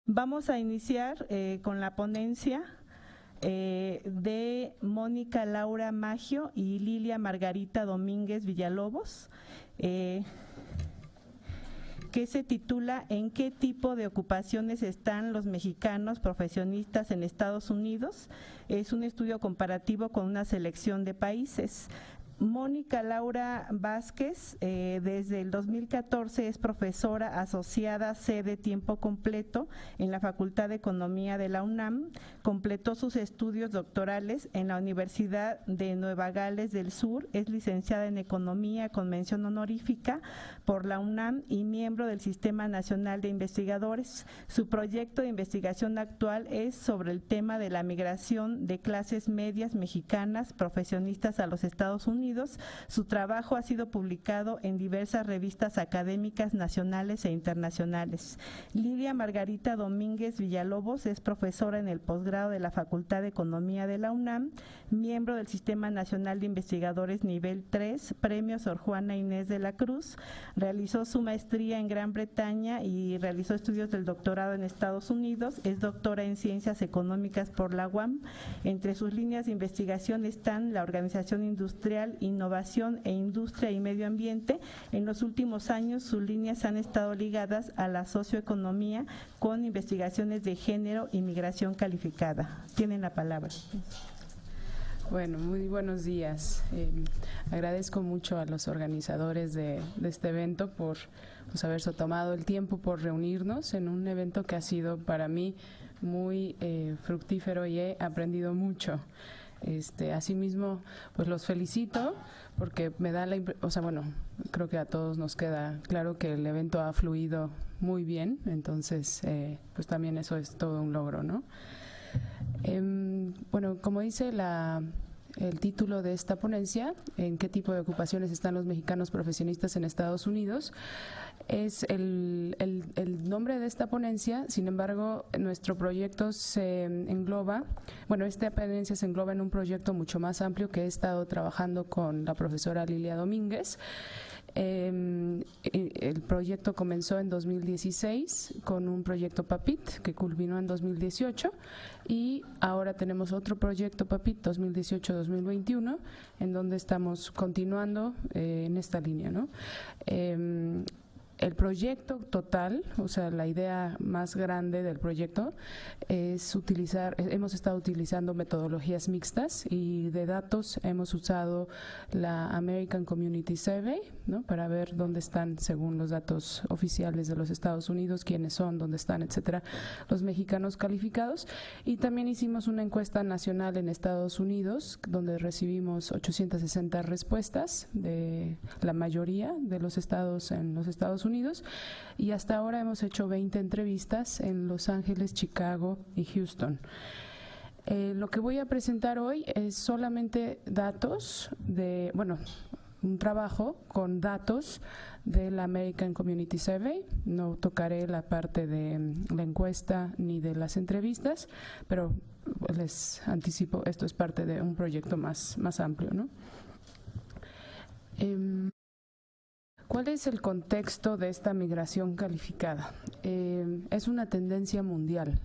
Vamos a iniciar con la ponencia de Mónica Laura Maggio y Lilia Margarita Domínguez Villalobos, que se titula ¿En qué tipo de ocupaciones están los mexicanos profesionistas en Estados Unidos? Es un estudio comparativo con una selección de países. Mónica Laura Vázquez, desde el 2014 es profesora asociada C de tiempo completo en la Facultad de Economía de la UNAM. Completó sus estudios doctorales en la Universidad de Nueva Gales del Sur. Es licenciada en Economía con mención honorífica por la UNAM y miembro del Sistema Nacional de Investigadores. Su proyecto de investigación actual es sobre el tema de la migración de clases medias mexicanas profesionistas a los Estados Unidos. Su trabajo ha sido publicado en diversas revistas académicas nacionales e internacionales. Lilia Margarita Domínguez Villalobos es profesora en el posgrado de la Facultad de Economía de la UNAM, miembro del Sistema Nacional de Investigadores Nivel 3, Premio Sor Juana Inés de la Cruz. Realizó su maestría en Gran Bretaña y realizó estudios del doctorado en Estados Unidos. Es doctora en Ciencias Económicas por la UAM. Entre sus líneas de investigación están la organización industrial, innovación e industria y medio ambiente. En los últimos años sus líneas han estado ligadas a la socioeconomía con investigaciones de género y migración calificada. Tienen la palabra. Bueno, muy buenos días. Agradezco mucho a los organizadores de este evento por haberse tomado el tiempo por reunirnos en un evento que ha sido para mí muy fructífero y he aprendido mucho. Asimismo, pues los felicito porque me da creo que a todos nos queda claro que el evento ha fluido muy bien, entonces pues también eso es todo un logro, ¿no? Como dice el título de esta ponencia, ¿en qué tipo de ocupaciones están los mexicanos profesionistas en Estados Unidos? Es el nombre de esta ponencia. Sin embargo, nuestro proyecto se engloba, esta ponencia se engloba en un proyecto mucho más amplio que he estado trabajando con la profesora Lilia Domínguez. El proyecto comenzó en 2016 con un proyecto PAPIT que culminó en 2018 y ahora tenemos otro proyecto PAPIT 2018-2021 en donde estamos continuando en esta línea, ¿no? El proyecto total, la idea más grande del proyecto es hemos estado utilizando metodologías mixtas y de datos hemos usado la American Community Survey, ¿no? Para ver dónde están, según los datos oficiales de los Estados Unidos, quiénes son, dónde están, etcétera, los mexicanos calificados. Y también hicimos una encuesta nacional en Estados Unidos, donde recibimos 860 respuestas de la mayoría de los estados en los Estados Unidos, y hasta ahora hemos hecho 20 entrevistas en Los Ángeles, Chicago y Houston. Lo que voy a presentar hoy es solamente datos de, un trabajo con datos de la American Community Survey. No tocaré la parte de la encuesta ni de las entrevistas, pero les anticipo, esto es parte de un proyecto más amplio, ¿no? ¿Cuál es el contexto de esta migración calificada? Es una tendencia mundial.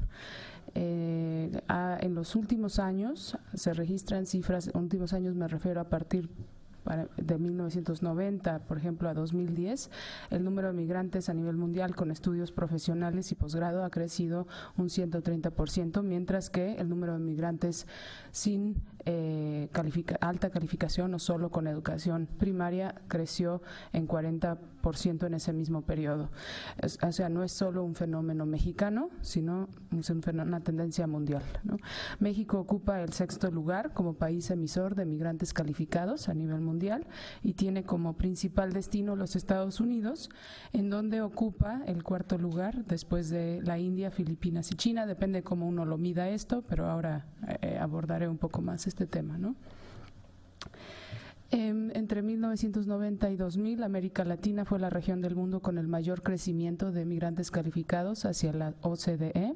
En los últimos años se registran cifras, en últimos años me refiero a partir de 1990, por ejemplo, a 2010, el número de migrantes a nivel mundial con estudios profesionales y posgrado ha crecido un 130%, mientras que el número de migrantes sin alta calificación o solo con educación primaria creció en 40% en ese mismo periodo. O sea, no es solo un fenómeno mexicano, sino una tendencia mundial, ¿no? México ocupa el 6º lugar como país emisor de migrantes calificados a nivel mundial y tiene como principal destino los Estados Unidos, en donde ocupa el 4º lugar después de la India, Filipinas y China. Depende cómo uno lo mida esto, pero ahora abordaré un poco más este tema, ¿no? Entre 1990 y 2000, América Latina fue la región del mundo con el mayor crecimiento de migrantes calificados hacia la OCDE.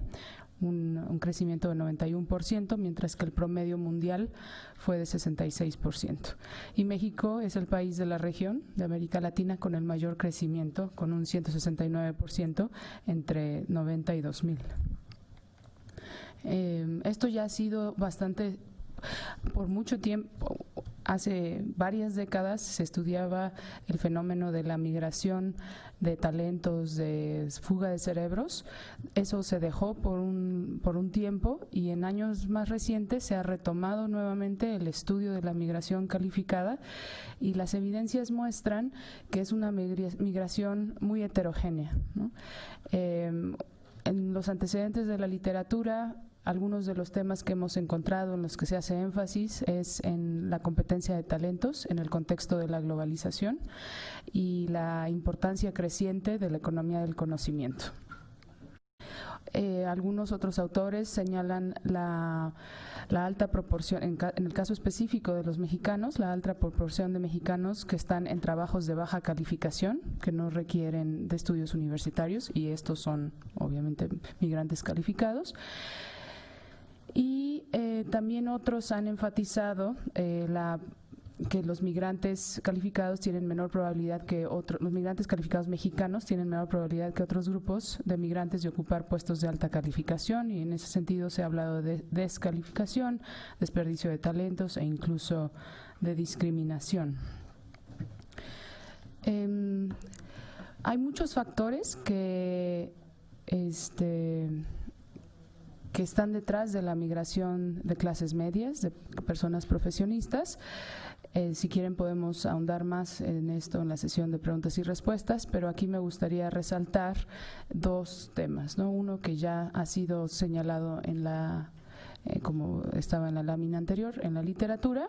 un crecimiento de 91%, mientras que el promedio mundial fue de 66%. Y México es el país de la región de América Latina con el mayor crecimiento, con un 169% entre 90 y 2000. Esto ya ha sido bastante, por mucho tiempo, hace varias décadas se estudiaba el fenómeno de la migración de talentos, de fuga de cerebros. Eso se dejó por un tiempo y en años más recientes se ha retomado nuevamente el estudio de la migración calificada y las evidencias muestran que es una migración muy heterogénea, ¿no? En los antecedentes de la literatura, algunos de los temas que hemos encontrado en los que se hace énfasis es en la competencia de talentos en el contexto de la globalización y la importancia creciente de la economía del conocimiento. Algunos otros autores señalan la alta proporción, en el caso específico de los mexicanos, la alta proporción de mexicanos que están en trabajos de baja calificación, que no requieren de estudios universitarios, y estos son obviamente migrantes calificados. Y también otros han enfatizado que los migrantes calificados tienen menor probabilidad que los migrantes calificados mexicanos tienen menor probabilidad que otros grupos de migrantes de ocupar puestos de alta calificación, y en ese sentido se ha hablado de descalificación, desperdicio de talentos e incluso de discriminación. Hay muchos factores que están detrás de la migración de clases medias, de personas profesionistas. Si quieren podemos ahondar más en esto en la sesión de preguntas y respuestas, pero aquí me gustaría resaltar dos temas, ¿no? Uno que ya ha sido señalado en como estaba en la lámina anterior, en la literatura,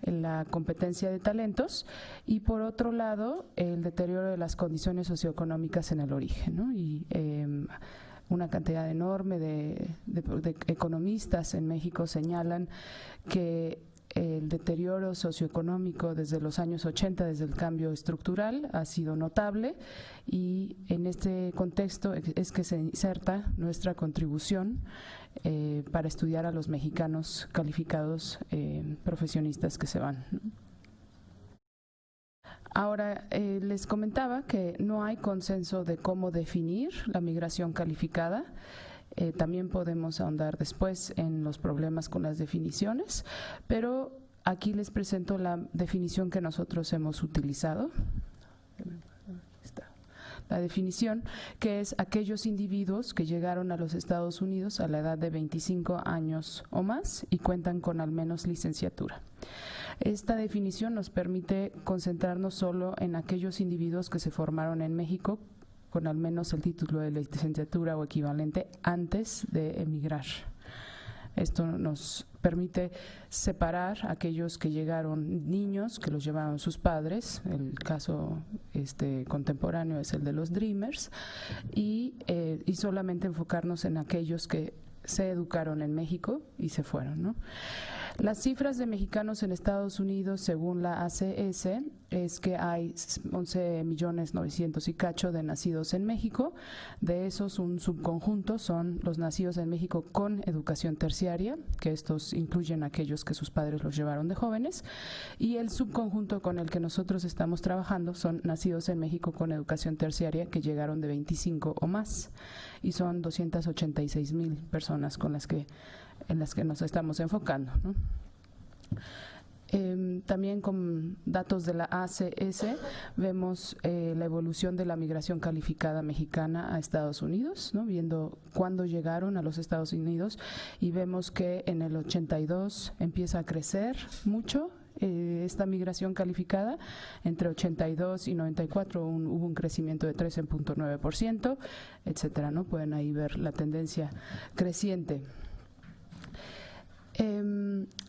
en la competencia de talentos, y por otro lado, el deterioro de las condiciones socioeconómicas en el origen, ¿no? Y una cantidad enorme de economistas en México señalan que el deterioro socioeconómico desde los años 80, desde el cambio estructural, ha sido notable, y en este contexto es que se inserta nuestra contribución para estudiar a los mexicanos calificados profesionistas que se van, ¿no? Ahora, les comentaba que no hay consenso de cómo definir la migración calificada. También podemos ahondar después en los problemas con las definiciones, pero aquí les presento la definición que nosotros hemos utilizado. La definición, que es aquellos individuos que llegaron a los Estados Unidos a la edad de 25 años o más y cuentan con al menos licenciatura. Esta definición nos permite concentrarnos solo en aquellos individuos que se formaron en México con al menos el título de licenciatura o equivalente antes de emigrar. Esto nos permite separar a aquellos que llegaron niños, que los llevaron sus padres, el caso contemporáneo es el de los Dreamers, y solamente enfocarnos en aquellos que se educaron en México y se fueron, ¿no? Las cifras de mexicanos en Estados Unidos, según la ACS, es que hay 11.900.000 y cacho de nacidos en México. De esos, un subconjunto son los nacidos en México con educación terciaria, que estos incluyen a aquellos que sus padres los llevaron de jóvenes, y el subconjunto con el que nosotros estamos trabajando son nacidos en México con educación terciaria que llegaron de 25 o más, y son 286.000 personas en las que nos estamos enfocando, ¿no? También con datos de la ACS vemos la evolución de la migración calificada mexicana a Estados Unidos, ¿no? Viendo cuándo llegaron a los Estados Unidos, y vemos que en el 82 empieza a crecer mucho esta migración calificada. Entre 82 y 94 hubo un crecimiento de 13.9%, etcétera, ¿no? Pueden ahí ver la tendencia creciente.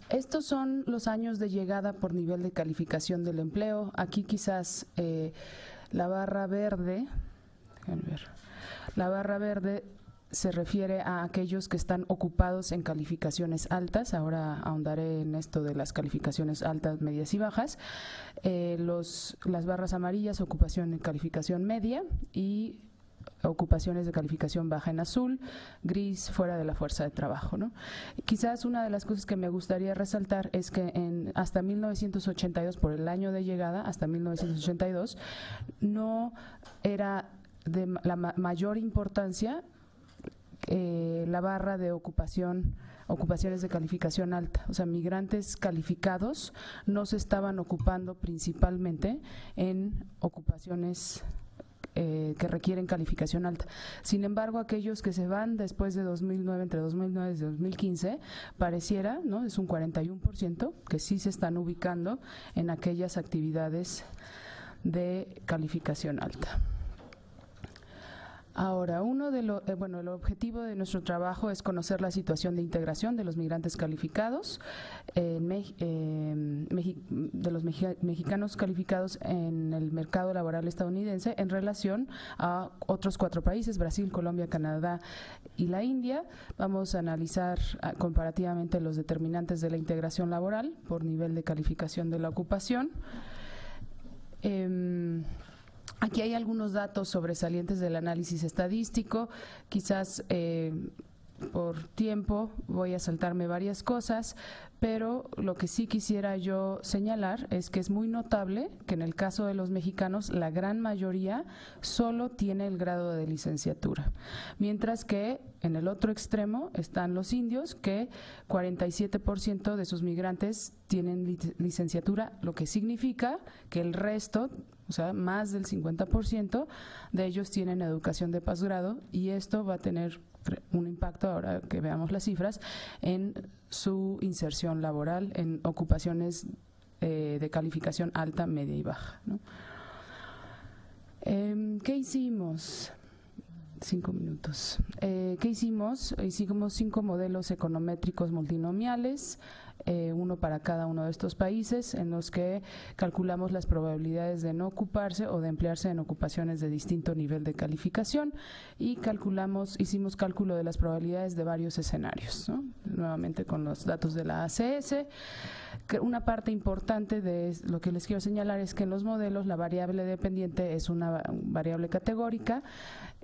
Estos son los años de llegada por nivel de calificación del empleo. Aquí quizás la barra verde, se refiere a aquellos que están ocupados en calificaciones altas. Ahora ahondaré en esto de las calificaciones altas, medias y bajas. Las barras amarillas, ocupación en calificación media, y ocupaciones de calificación baja en azul, gris fuera de la fuerza de trabajo, ¿no? Quizás una de las cosas que me gustaría resaltar es que hasta 1982, por el año de llegada, hasta 1982, no era de la mayor importancia la barra de ocupaciones de calificación alta. O sea, migrantes calificados no se estaban ocupando principalmente en ocupaciones que requieren calificación alta. Sin embargo, aquellos que se van después de 2009, entre 2009 y 2015, pareciera, ¿no?, es un 41%, que sí se están ubicando en aquellas actividades de calificación alta. Ahora, el objetivo de nuestro trabajo es conocer la situación de integración de los migrantes calificados, de los mexicanos calificados en el mercado laboral estadounidense en relación a otros 4 países, Brasil, Colombia, Canadá y la India. Vamos a analizar comparativamente los determinantes de la integración laboral por nivel de calificación de la ocupación. Aquí hay algunos datos sobresalientes del análisis estadístico. Quizás por tiempo voy a saltarme varias cosas, pero lo que sí quisiera yo señalar es que es muy notable que en el caso de los mexicanos la gran mayoría solo tiene el grado de licenciatura, mientras que en el otro extremo están los indios, que 47% de sus migrantes tienen licenciatura, lo que significa que el resto, o sea, más del 50% de ellos tienen educación de posgrado, y esto va a tener un impacto, ahora que veamos las cifras, en su inserción laboral en ocupaciones de calificación alta, media y baja, ¿no? ¿Qué hicimos? 5 minutos. ¿Qué hicimos? Hicimos 5 modelos econométricos multinomiales, uno para cada uno de estos países, en los que calculamos las probabilidades de no ocuparse o de emplearse en ocupaciones de distinto nivel de calificación, y hicimos cálculo de las probabilidades de varios escenarios, ¿no? Nuevamente con los datos de la ACS. Que una parte importante de lo que les quiero señalar es que en los modelos la variable dependiente es una variable categórica,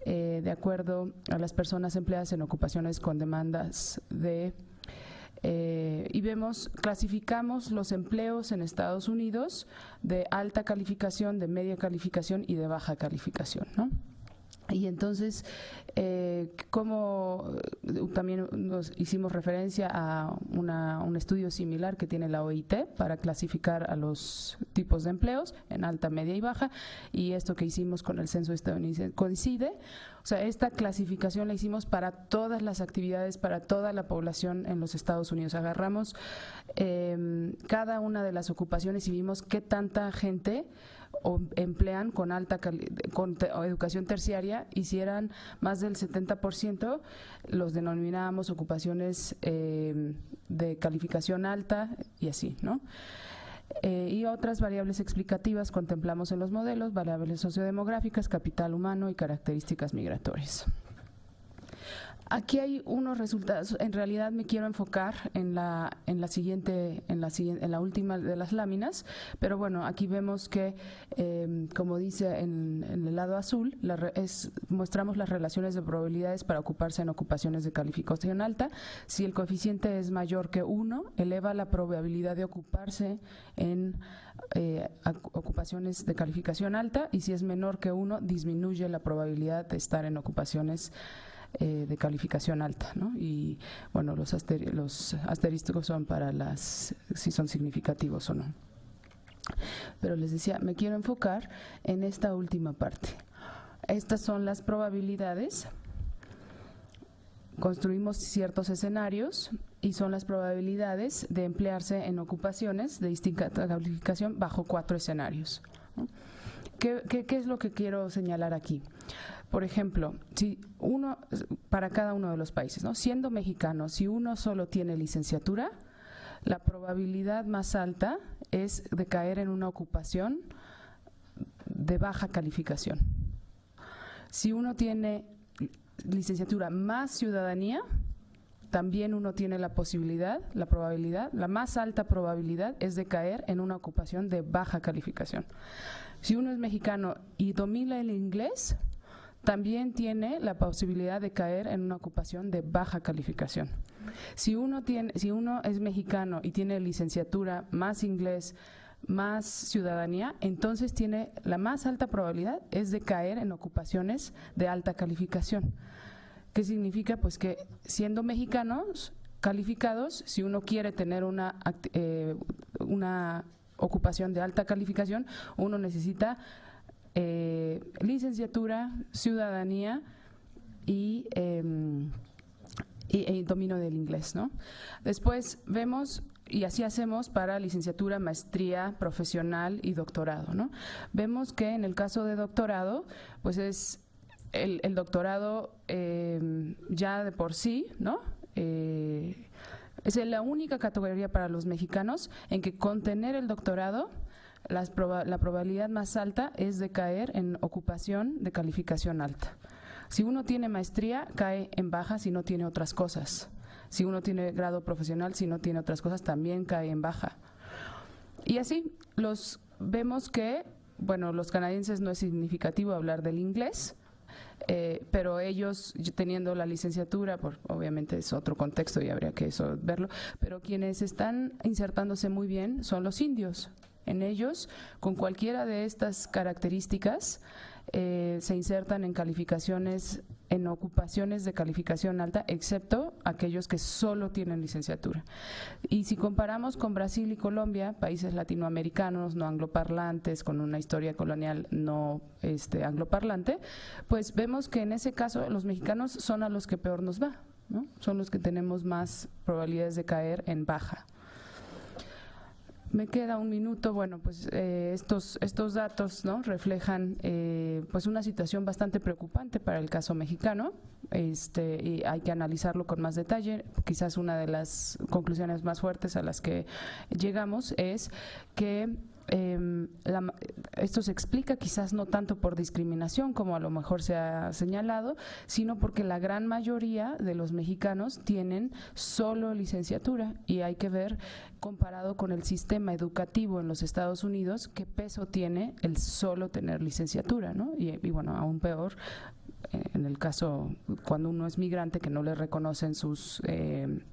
de acuerdo a las personas empleadas en ocupaciones con demandas y clasificamos los empleos en Estados Unidos de alta calificación, de media calificación y de baja calificación, ¿no? Y entonces, como también nos hicimos referencia a un estudio similar que tiene la OIT para clasificar a los tipos de empleos en alta, media y baja, y esto que hicimos con el censo estadounidense coincide. O sea, esta clasificación la hicimos para todas las actividades, para toda la población en los Estados Unidos. Agarramos cada una de las ocupaciones y vimos qué tanta gente emplean con educación terciaria, y si eran más del 70%, los denominábamos ocupaciones de calificación alta, y así, ¿no? Y otras variables explicativas contemplamos en los modelos: variables sociodemográficas, capital humano y características migratorias. Aquí hay unos resultados. En realidad me quiero enfocar en la última de las láminas, pero bueno, aquí vemos que, como dice en el lado azul, mostramos las relaciones de probabilidades para ocuparse en ocupaciones de calificación alta. Si el coeficiente es mayor que 1, eleva la probabilidad de ocuparse en ocupaciones de calificación alta, y si es menor que 1, disminuye la probabilidad de estar en ocupaciones de calificación alta, ¿no? Y bueno, los asterísticos son para si son significativos o no. Pero les decía, me quiero enfocar en esta última parte. Estas son las probabilidades. Construimos ciertos escenarios y son las probabilidades de emplearse en ocupaciones de distinta calificación bajo 4 escenarios, ¿no? ¿Qué es lo que quiero señalar aquí? Por ejemplo, para cada uno de los países, ¿no? Siendo mexicano, si uno solo tiene licenciatura, la probabilidad más alta es de caer en una ocupación de baja calificación. Si uno tiene licenciatura más ciudadanía, también uno tiene la probabilidad, la más alta probabilidad es de caer en una ocupación de baja calificación. Si uno es mexicano y domina el inglés, también tiene la posibilidad de caer en una ocupación de baja calificación. Si uno es mexicano y tiene licenciatura más inglés, más ciudadanía, entonces tiene la más alta probabilidad es de caer en ocupaciones de alta calificación. ¿Qué significa? Pues que siendo mexicanos calificados, si uno quiere tener una ocupación de alta calificación, uno necesita licenciatura, ciudadanía y dominio del inglés, ¿no? Después vemos, y así hacemos para licenciatura, maestría, profesional y doctorado, ¿no? Vemos que en el caso de doctorado, pues es el doctorado ya de por sí, ¿no? Es la única categoría para los mexicanos en que con tener el doctorado la probabilidad más alta es de caer en ocupación de calificación alta. Si uno tiene maestría, cae en baja si no tiene otras cosas. Si uno tiene grado profesional, si no tiene otras cosas, también cae en baja. Y así vemos que, bueno, los canadienses no es significativo hablar del inglés, pero ellos teniendo la licenciatura, obviamente es otro contexto y habría que verlo, pero quienes están insertándose muy bien son los indios. En ellos, con cualquiera de estas características, se insertan en calificaciones, en ocupaciones de calificación alta, excepto aquellos que solo tienen licenciatura. Y si comparamos con Brasil y Colombia, países latinoamericanos no angloparlantes, con una historia colonial no angloparlante, pues vemos que en ese caso los mexicanos son a los que peor nos va, ¿no? Son los que tenemos más probabilidades de caer en baja. Me queda un minuto. Bueno, pues estos datos, ¿no?, reflejan pues una situación bastante preocupante para el caso mexicano, y hay que analizarlo con más detalle. Quizás una de las conclusiones más fuertes a las que llegamos es que esto se explica quizás no tanto por discriminación como a lo mejor se ha señalado, sino porque la gran mayoría de los mexicanos tienen solo licenciatura, y hay que ver, comparado con el sistema educativo en los Estados Unidos, qué peso tiene el solo tener licenciatura, ¿no? Y bueno, aún peor en el caso cuando uno es migrante, que no le reconocen sus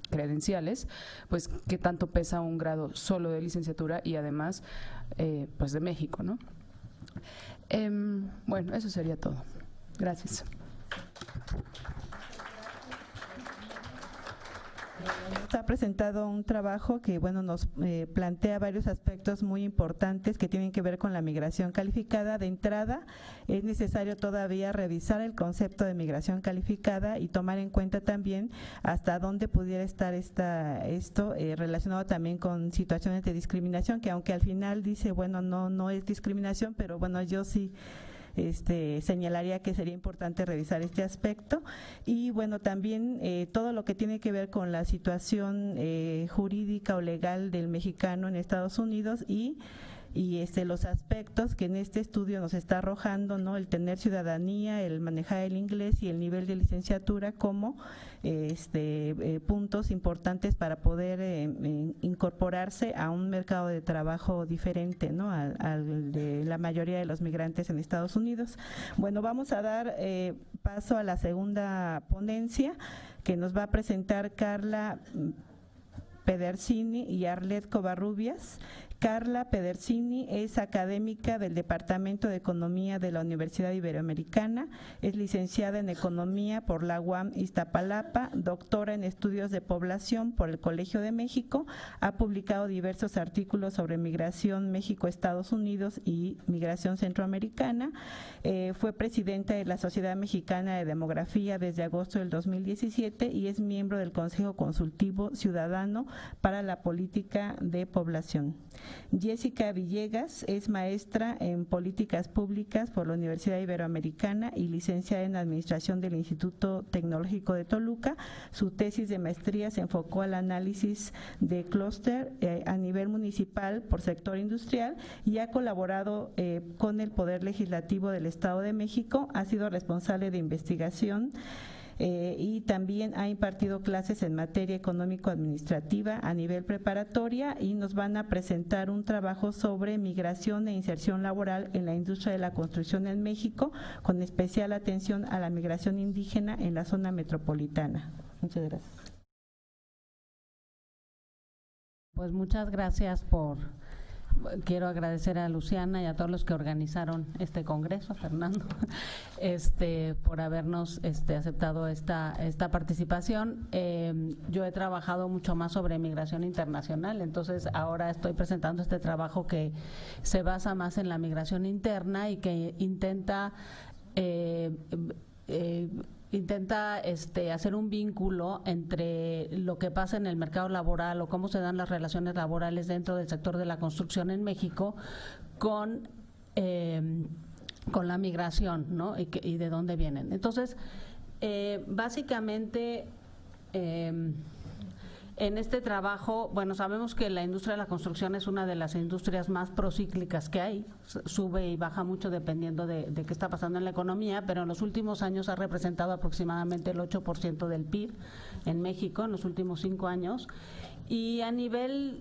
credenciales, pues qué tanto pesa un grado solo de licenciatura y además pues de México, ¿no? Bueno, eso sería todo. Gracias. Está presentado un trabajo que, bueno, nos plantea varios aspectos muy importantes que tienen que ver con la migración calificada. De entrada, es necesario todavía revisar el concepto de migración calificada y tomar en cuenta también hasta dónde pudiera estar esto relacionado también con situaciones de discriminación, que aunque al final dice, bueno, no es discriminación, pero bueno, yo sí señalaría que sería importante revisar este aspecto. Y bueno, también todo lo que tiene que ver con la situación jurídica o legal del mexicano en Estados Unidos y los aspectos que en este estudio nos está arrojando, ¿no?, el tener ciudadanía, el manejar el inglés y el nivel de licenciatura como puntos importantes para poder incorporarse a un mercado de trabajo diferente, ¿no?, al de la mayoría de los migrantes en Estados Unidos. Bueno, vamos a dar paso a la segunda ponencia que nos va a presentar Carla Pedersini y Arlet Covarrubias. Carla Pedersini es académica del Departamento de Economía de la Universidad Iberoamericana, es licenciada en Economía por la UAM Iztapalapa, doctora en Estudios de Población por el Colegio de México, ha publicado diversos artículos sobre migración México-Estados Unidos y migración centroamericana, fue presidenta de la Sociedad Mexicana de Demografía desde agosto del 2017 y es miembro del Consejo Consultivo Ciudadano para la Política de Población. Jessica Villegas es maestra en Políticas Públicas por la Universidad Iberoamericana y licenciada en Administración del Instituto Tecnológico de Toluca. Su tesis de maestría se enfocó al análisis de clúster a nivel municipal por sector industrial y ha colaborado con el Poder Legislativo del Estado de México. Ha sido responsable de investigación y también ha impartido clases en materia económico-administrativa a nivel preparatoria, y nos van a presentar un trabajo sobre migración e inserción laboral en la industria de la construcción en México, con especial atención a la migración indígena en la zona metropolitana. Muchas gracias. Pues muchas gracias quiero agradecer a Luciana y a todos los que organizaron este congreso, a Fernando, por habernos aceptado esta participación. Yo he trabajado mucho más sobre migración internacional, entonces ahora estoy presentando este trabajo que se basa más en la migración interna y que intenta hacer un vínculo entre lo que pasa en el mercado laboral o cómo se dan las relaciones laborales dentro del sector de la construcción en México con la migración, ¿no? Y de dónde vienen. Entonces, básicamente, en este trabajo, bueno, sabemos que la industria de la construcción es una de las industrias más procíclicas que hay, sube y baja mucho dependiendo de qué está pasando en la economía, pero en los últimos años ha representado aproximadamente el 8% del PIB en México, en los últimos 5 años. Y a nivel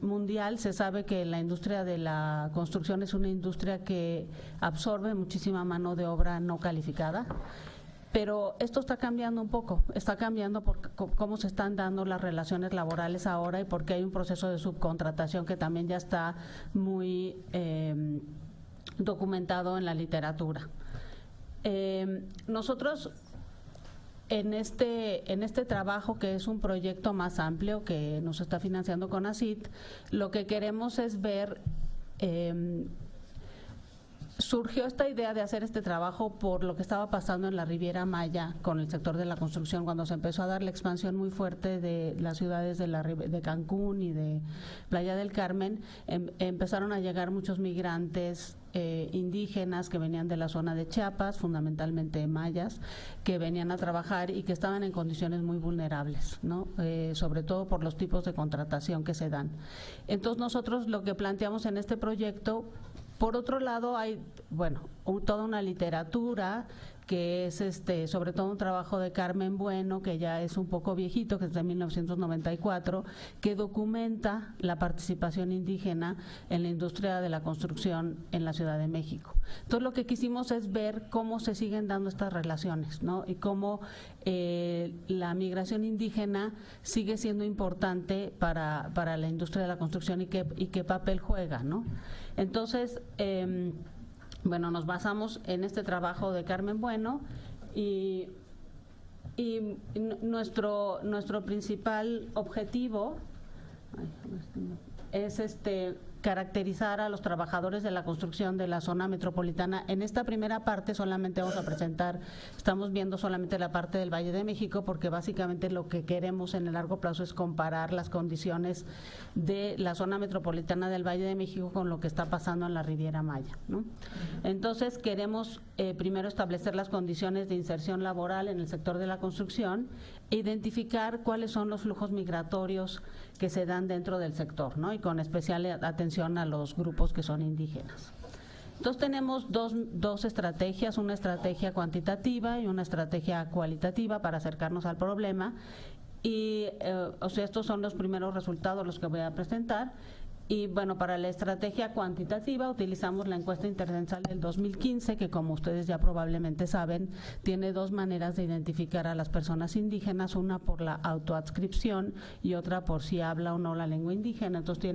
mundial se sabe que la industria de la construcción es una industria que absorbe muchísima mano de obra no calificada. Pero esto está cambiando un poco, está cambiando por cómo se están dando las relaciones laborales ahora y porque hay un proceso de subcontratación que también ya está muy documentado en la literatura. Nosotros en este trabajo, que es un proyecto más amplio que nos está financiando CONACYT, lo que queremos es ver surgió esta idea de hacer este trabajo por lo que estaba pasando en la Riviera Maya con el sector de la construcción, cuando se empezó a dar la expansión muy fuerte de las ciudades de Cancún y de Playa del Carmen. Empezaron a llegar muchos migrantes indígenas que venían de la zona de Chiapas, fundamentalmente mayas, que venían a trabajar y que estaban en condiciones muy vulnerables, ¿no? Sobre todo por los tipos de contratación que se dan. Entonces nosotros lo que planteamos en este proyecto, por otro lado, hay, bueno, toda una literatura que es sobre todo un trabajo de Carmen Bueno, que ya es un poco viejito, que es de 1994, que documenta la participación indígena en la industria de la construcción en la Ciudad de México. Entonces lo que quisimos es ver cómo se siguen dando estas relaciones, ¿no? Y cómo la migración indígena sigue siendo importante para la industria de la construcción y qué papel juega, ¿no? Entonces, bueno, nos basamos en este trabajo de Carmen Bueno y nuestro principal objetivo es caracterizar a los trabajadores de la construcción de la zona metropolitana. En esta primera parte solamente vamos a presentar, estamos viendo solamente la parte del Valle de México, porque básicamente lo que queremos en el largo plazo es comparar las condiciones de la zona metropolitana del Valle de México con lo que está pasando en la Riviera Maya, ¿no? Entonces queremos primero establecer las condiciones de inserción laboral en el sector de la construcción e identificar cuáles son los flujos migratorios que se dan dentro del sector, ¿no? Y con especial atención a los grupos que son indígenas. Entonces tenemos dos estrategias, una estrategia cuantitativa y una estrategia cualitativa para acercarnos al problema. Y estos son los primeros resultados los que voy a presentar. Y bueno, para la estrategia cuantitativa utilizamos la encuesta intercensal del 2015, que como ustedes ya probablemente saben, tiene dos maneras de identificar a las personas indígenas, una por la autoadscripción y otra por si habla o no la lengua indígena. Entonces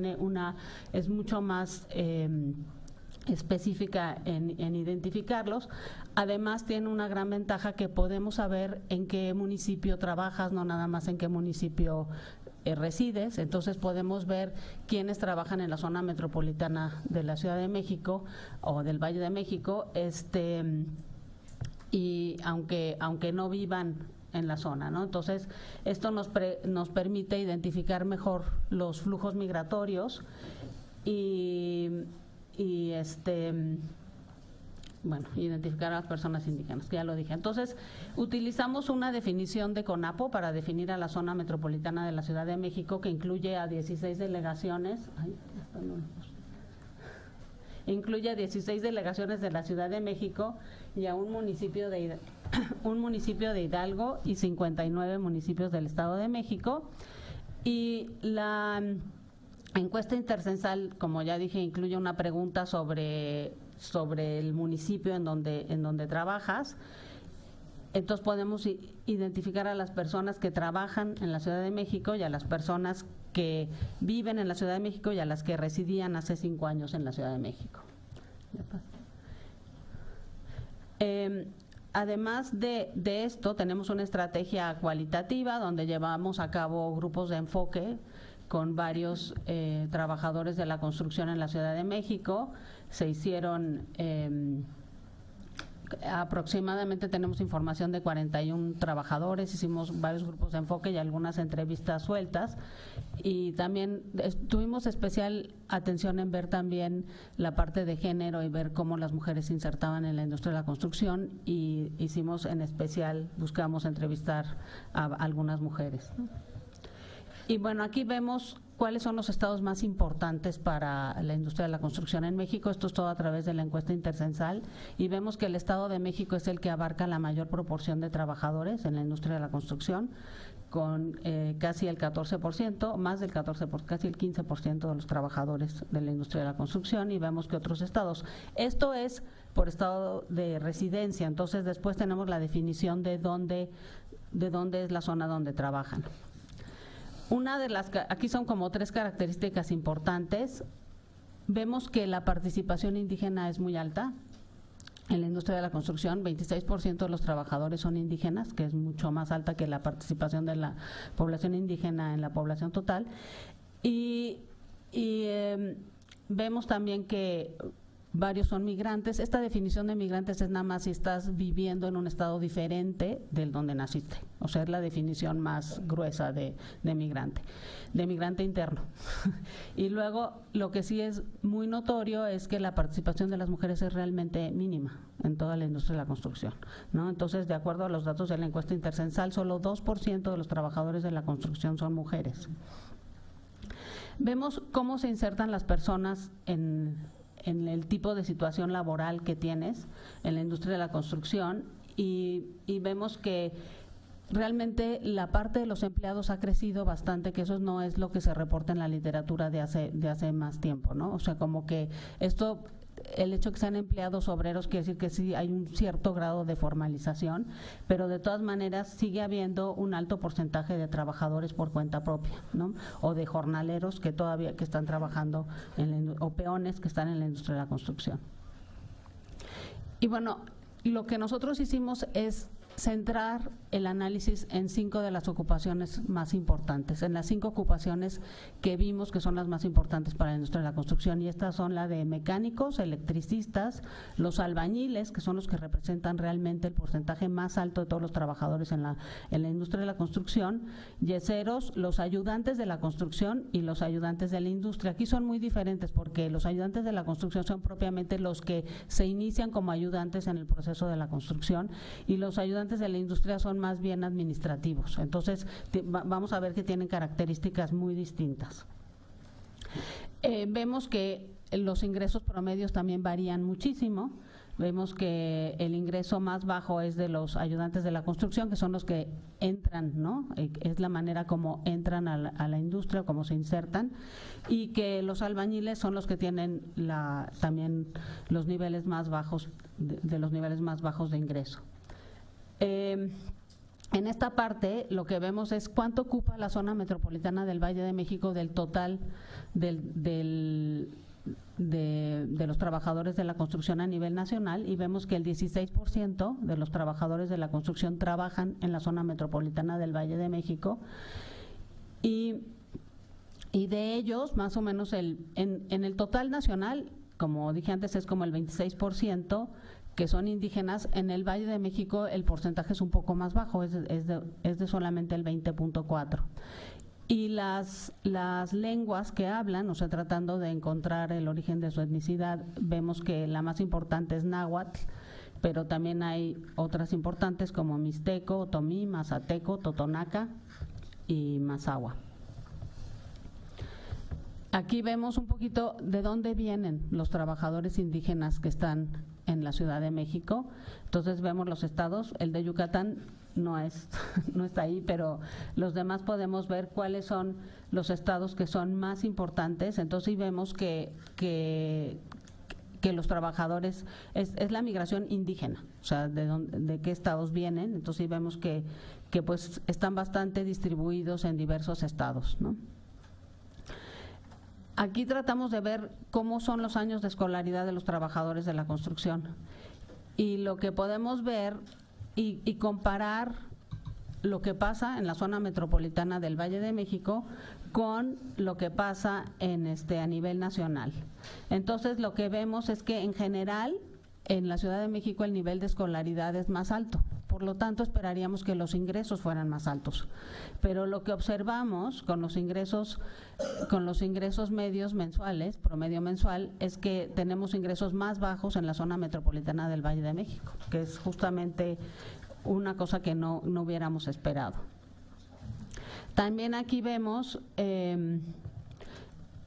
es mucho más específica en identificarlos. Además tiene una gran ventaja que podemos saber en qué municipio trabajas, no nada más en qué municipio resides. Entonces podemos ver quiénes trabajan en la zona metropolitana de la Ciudad de México o del Valle de México, y aunque no vivan en la zona, ¿no? Entonces esto nos permite identificar mejor los flujos migratorios bueno, identificar a las personas indígenas, que ya lo dije. Entonces, utilizamos una definición de CONAPO para definir a la zona metropolitana de la Ciudad de México, que incluye a 16 delegaciones. Incluye a 16 delegaciones de la Ciudad de México y a un municipio de un municipio de Hidalgo y 59 municipios del Estado de México. Y la encuesta intercensal, como ya dije, incluye una pregunta sobre el municipio en donde trabajas. Entonces podemos identificar a las personas que trabajan en la Ciudad de México y a las personas que viven en la Ciudad de México y a las que residían hace 5 años en la Ciudad de México. Además de esto, tenemos una estrategia cualitativa donde llevamos a cabo grupos de enfoque con varios trabajadores de la construcción en la Ciudad de México. Se hicieron aproximadamente, tenemos información de 41 trabajadores, hicimos varios grupos de enfoque y algunas entrevistas sueltas, y también tuvimos especial atención en ver también la parte de género y ver cómo las mujeres se insertaban en la industria de la construcción, y hicimos en especial, buscamos entrevistar a algunas mujeres, ¿no? Y bueno, aquí vemos cuáles son los estados más importantes para la industria de la construcción en México. Esto es todo a través de la encuesta intercensal, y vemos que el Estado de México es el que abarca la mayor proporción de trabajadores en la industria de la construcción, con casi el 14%, más del 14%, casi el 15% de los trabajadores de la industria de la construcción, y vemos que otros estados. Esto es por estado de residencia. Entonces después tenemos la definición de dónde es la zona donde trabajan. Una de las, aquí son como 3 características importantes. Vemos que la participación indígena es muy alta en la industria de la construcción. 26% de los trabajadores son indígenas, que es mucho más alta que la participación de la población indígena en la población total. Y vemos también que varios son migrantes. Esta definición de migrantes es nada más si estás viviendo en un estado diferente del donde naciste. O sea, es la definición más gruesa de migrante interno. Y luego, lo que sí es muy notorio es que la participación de las mujeres es realmente mínima en toda la industria de la construcción, ¿no? Entonces, de acuerdo a los datos de la encuesta intercensal, solo 2% de los trabajadores de la construcción son mujeres. Vemos cómo se insertan las personas en el tipo de situación laboral que tienes en la industria de la construcción, y vemos que realmente la parte de los empleados ha crecido bastante, que eso no es lo que se reporta en la literatura de hace más tiempo, ¿no? O sea, como que esto, el hecho de que sean empleados obreros quiere decir que sí hay un cierto grado de formalización, pero de todas maneras sigue habiendo un alto porcentaje de trabajadores por cuenta propia, ¿no? O de jornaleros que todavía están trabajando o peones que están en la industria de la construcción. Y bueno, lo que nosotros hicimos es centrar el análisis en 5 de las ocupaciones más importantes, en las 5 ocupaciones que vimos que son las más importantes para la industria de la construcción, y estas son la de mecánicos, electricistas, los albañiles, que son los que representan realmente el porcentaje más alto de todos los trabajadores en la industria de la construcción, yeseros, los ayudantes de la construcción y los ayudantes de la industria. Aquí son muy diferentes porque los ayudantes de la construcción son propiamente los que se inician como ayudantes en el proceso de la construcción, y los ayudantes de la industria son más bien administrativos. Entonces vamos a ver que tienen características muy distintas. Vemos que los ingresos promedios también varían muchísimo. Vemos que el ingreso más bajo es de los ayudantes de la construcción, que son los que entran, ¿no? Es la manera como entran a la industria, como se insertan, y que los albañiles son los que tienen también los niveles más bajos, de los niveles más bajos de ingreso. En esta parte lo que vemos es cuánto ocupa la zona metropolitana del Valle de México del total de los trabajadores de la construcción a nivel nacional, y vemos que el 16% de los trabajadores de la construcción trabajan en la zona metropolitana del Valle de México, y de ellos más o menos en el total nacional, como dije antes, es como el 26% que son indígenas. En el Valle de México el porcentaje es un poco más bajo, es de solamente el 20.4%. Y las lenguas que hablan, o sea, tratando de encontrar el origen de su etnicidad, vemos que la más importante es náhuatl, pero también hay otras importantes como mixteco, otomí, mazateco, totonaca y mazahua. Aquí vemos un poquito de dónde vienen los trabajadores indígenas que están en la Ciudad de México. Entonces vemos los estados, el de Yucatán no está ahí, pero los demás podemos ver cuáles son los estados que son más importantes. Entonces sí vemos que los trabajadores, es la migración indígena, o sea, de qué estados vienen. Entonces sí vemos que pues están bastante distribuidos en diversos estados, ¿no? Aquí tratamos de ver cómo son los años de escolaridad de los trabajadores de la construcción. Y lo que podemos ver y comparar lo que pasa en la zona metropolitana del Valle de México con lo que pasa a nivel nacional. Entonces, lo que vemos es que en general en la Ciudad de México el nivel de escolaridad es más alto. Por lo tanto, esperaríamos que los ingresos fueran más altos. Pero lo que observamos con los ingresos medios mensuales, promedio mensual, es que tenemos ingresos más bajos en la zona metropolitana del Valle de México, que es justamente una cosa que no hubiéramos esperado. También aquí vemos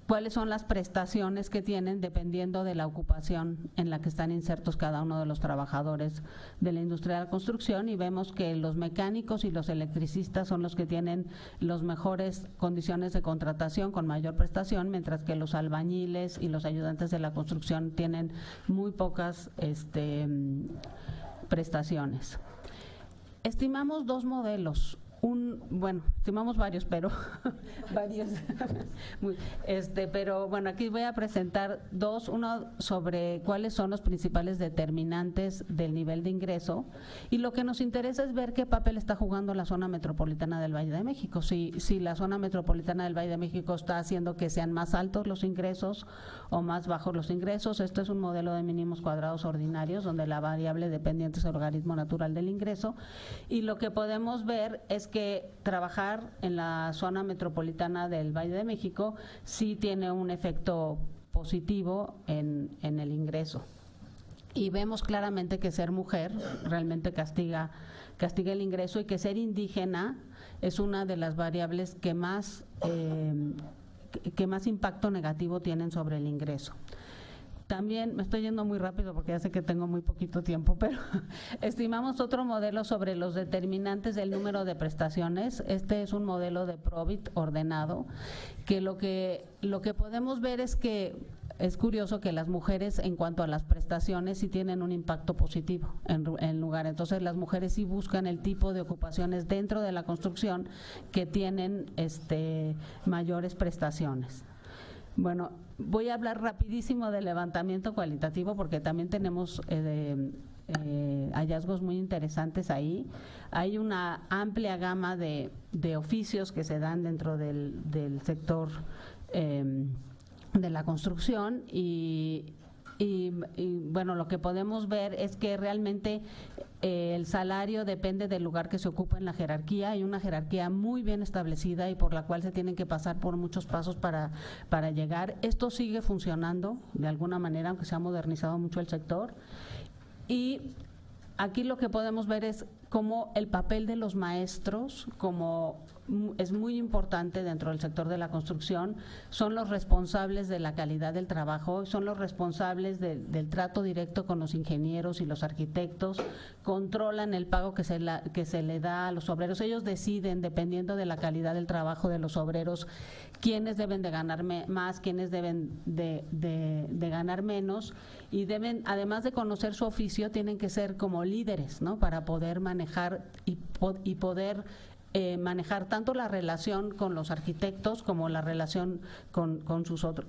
cuáles son las prestaciones que tienen dependiendo de la ocupación en la que están insertos cada uno de los trabajadores de la industria de la construcción, y vemos que los mecánicos y los electricistas son los que tienen las mejores condiciones de contratación con mayor prestación, mientras que los albañiles y los ayudantes de la construcción tienen muy pocas prestaciones. Estimamos dos modelos. Estimamos varios, pero pero bueno, aquí voy a presentar dos, uno sobre cuáles son los principales determinantes del nivel de ingreso, y lo que nos interesa es ver qué papel está jugando la zona metropolitana del Valle de México, si la zona metropolitana del Valle de México está haciendo que sean más altos los ingresos o más bajos los ingresos. Esto es un modelo de mínimos cuadrados ordinarios, donde la variable dependiente es el logaritmo natural del ingreso, y lo que podemos ver es que trabajar en la zona metropolitana del Valle de México sí tiene un efecto positivo en el ingreso. Y vemos claramente que ser mujer realmente castiga el ingreso, y que ser indígena es una de las variables que más impacto negativo tienen sobre el ingreso. También me estoy yendo muy rápido porque ya sé que tengo muy poquito tiempo, pero estimamos otro modelo sobre los determinantes del número de prestaciones. Este es un modelo de Probit ordenado, que lo que podemos ver es que es curioso que las mujeres, en cuanto a las prestaciones, sí tienen un impacto positivo en lugar. Entonces, las mujeres sí buscan el tipo de ocupaciones dentro de la construcción que tienen mayores prestaciones. Bueno, voy a hablar rapidísimo del levantamiento cualitativo, porque también tenemos hallazgos muy interesantes ahí. Hay una amplia gama de oficios que se dan dentro del sector de la construcción, y bueno, lo que podemos ver es que realmente el salario depende del lugar que se ocupa en la jerarquía. Hay una jerarquía muy bien establecida y por la cual se tienen que pasar por muchos pasos para llegar. Esto sigue funcionando de alguna manera, aunque se ha modernizado mucho el sector. Y aquí lo que podemos ver es cómo el papel de los maestros, como es muy importante dentro del sector de la construcción, son los responsables de la calidad del trabajo, son los responsables del trato directo con los ingenieros y los arquitectos, controlan el pago que se le da a los obreros. Ellos deciden, dependiendo de la calidad del trabajo de los obreros, quiénes deben de ganar más, quiénes deben de ganar menos, y deben, además de conocer su oficio, tienen que ser como líderes, ¿no?, para poder manejar y poder manejar tanto la relación con los arquitectos como la relación con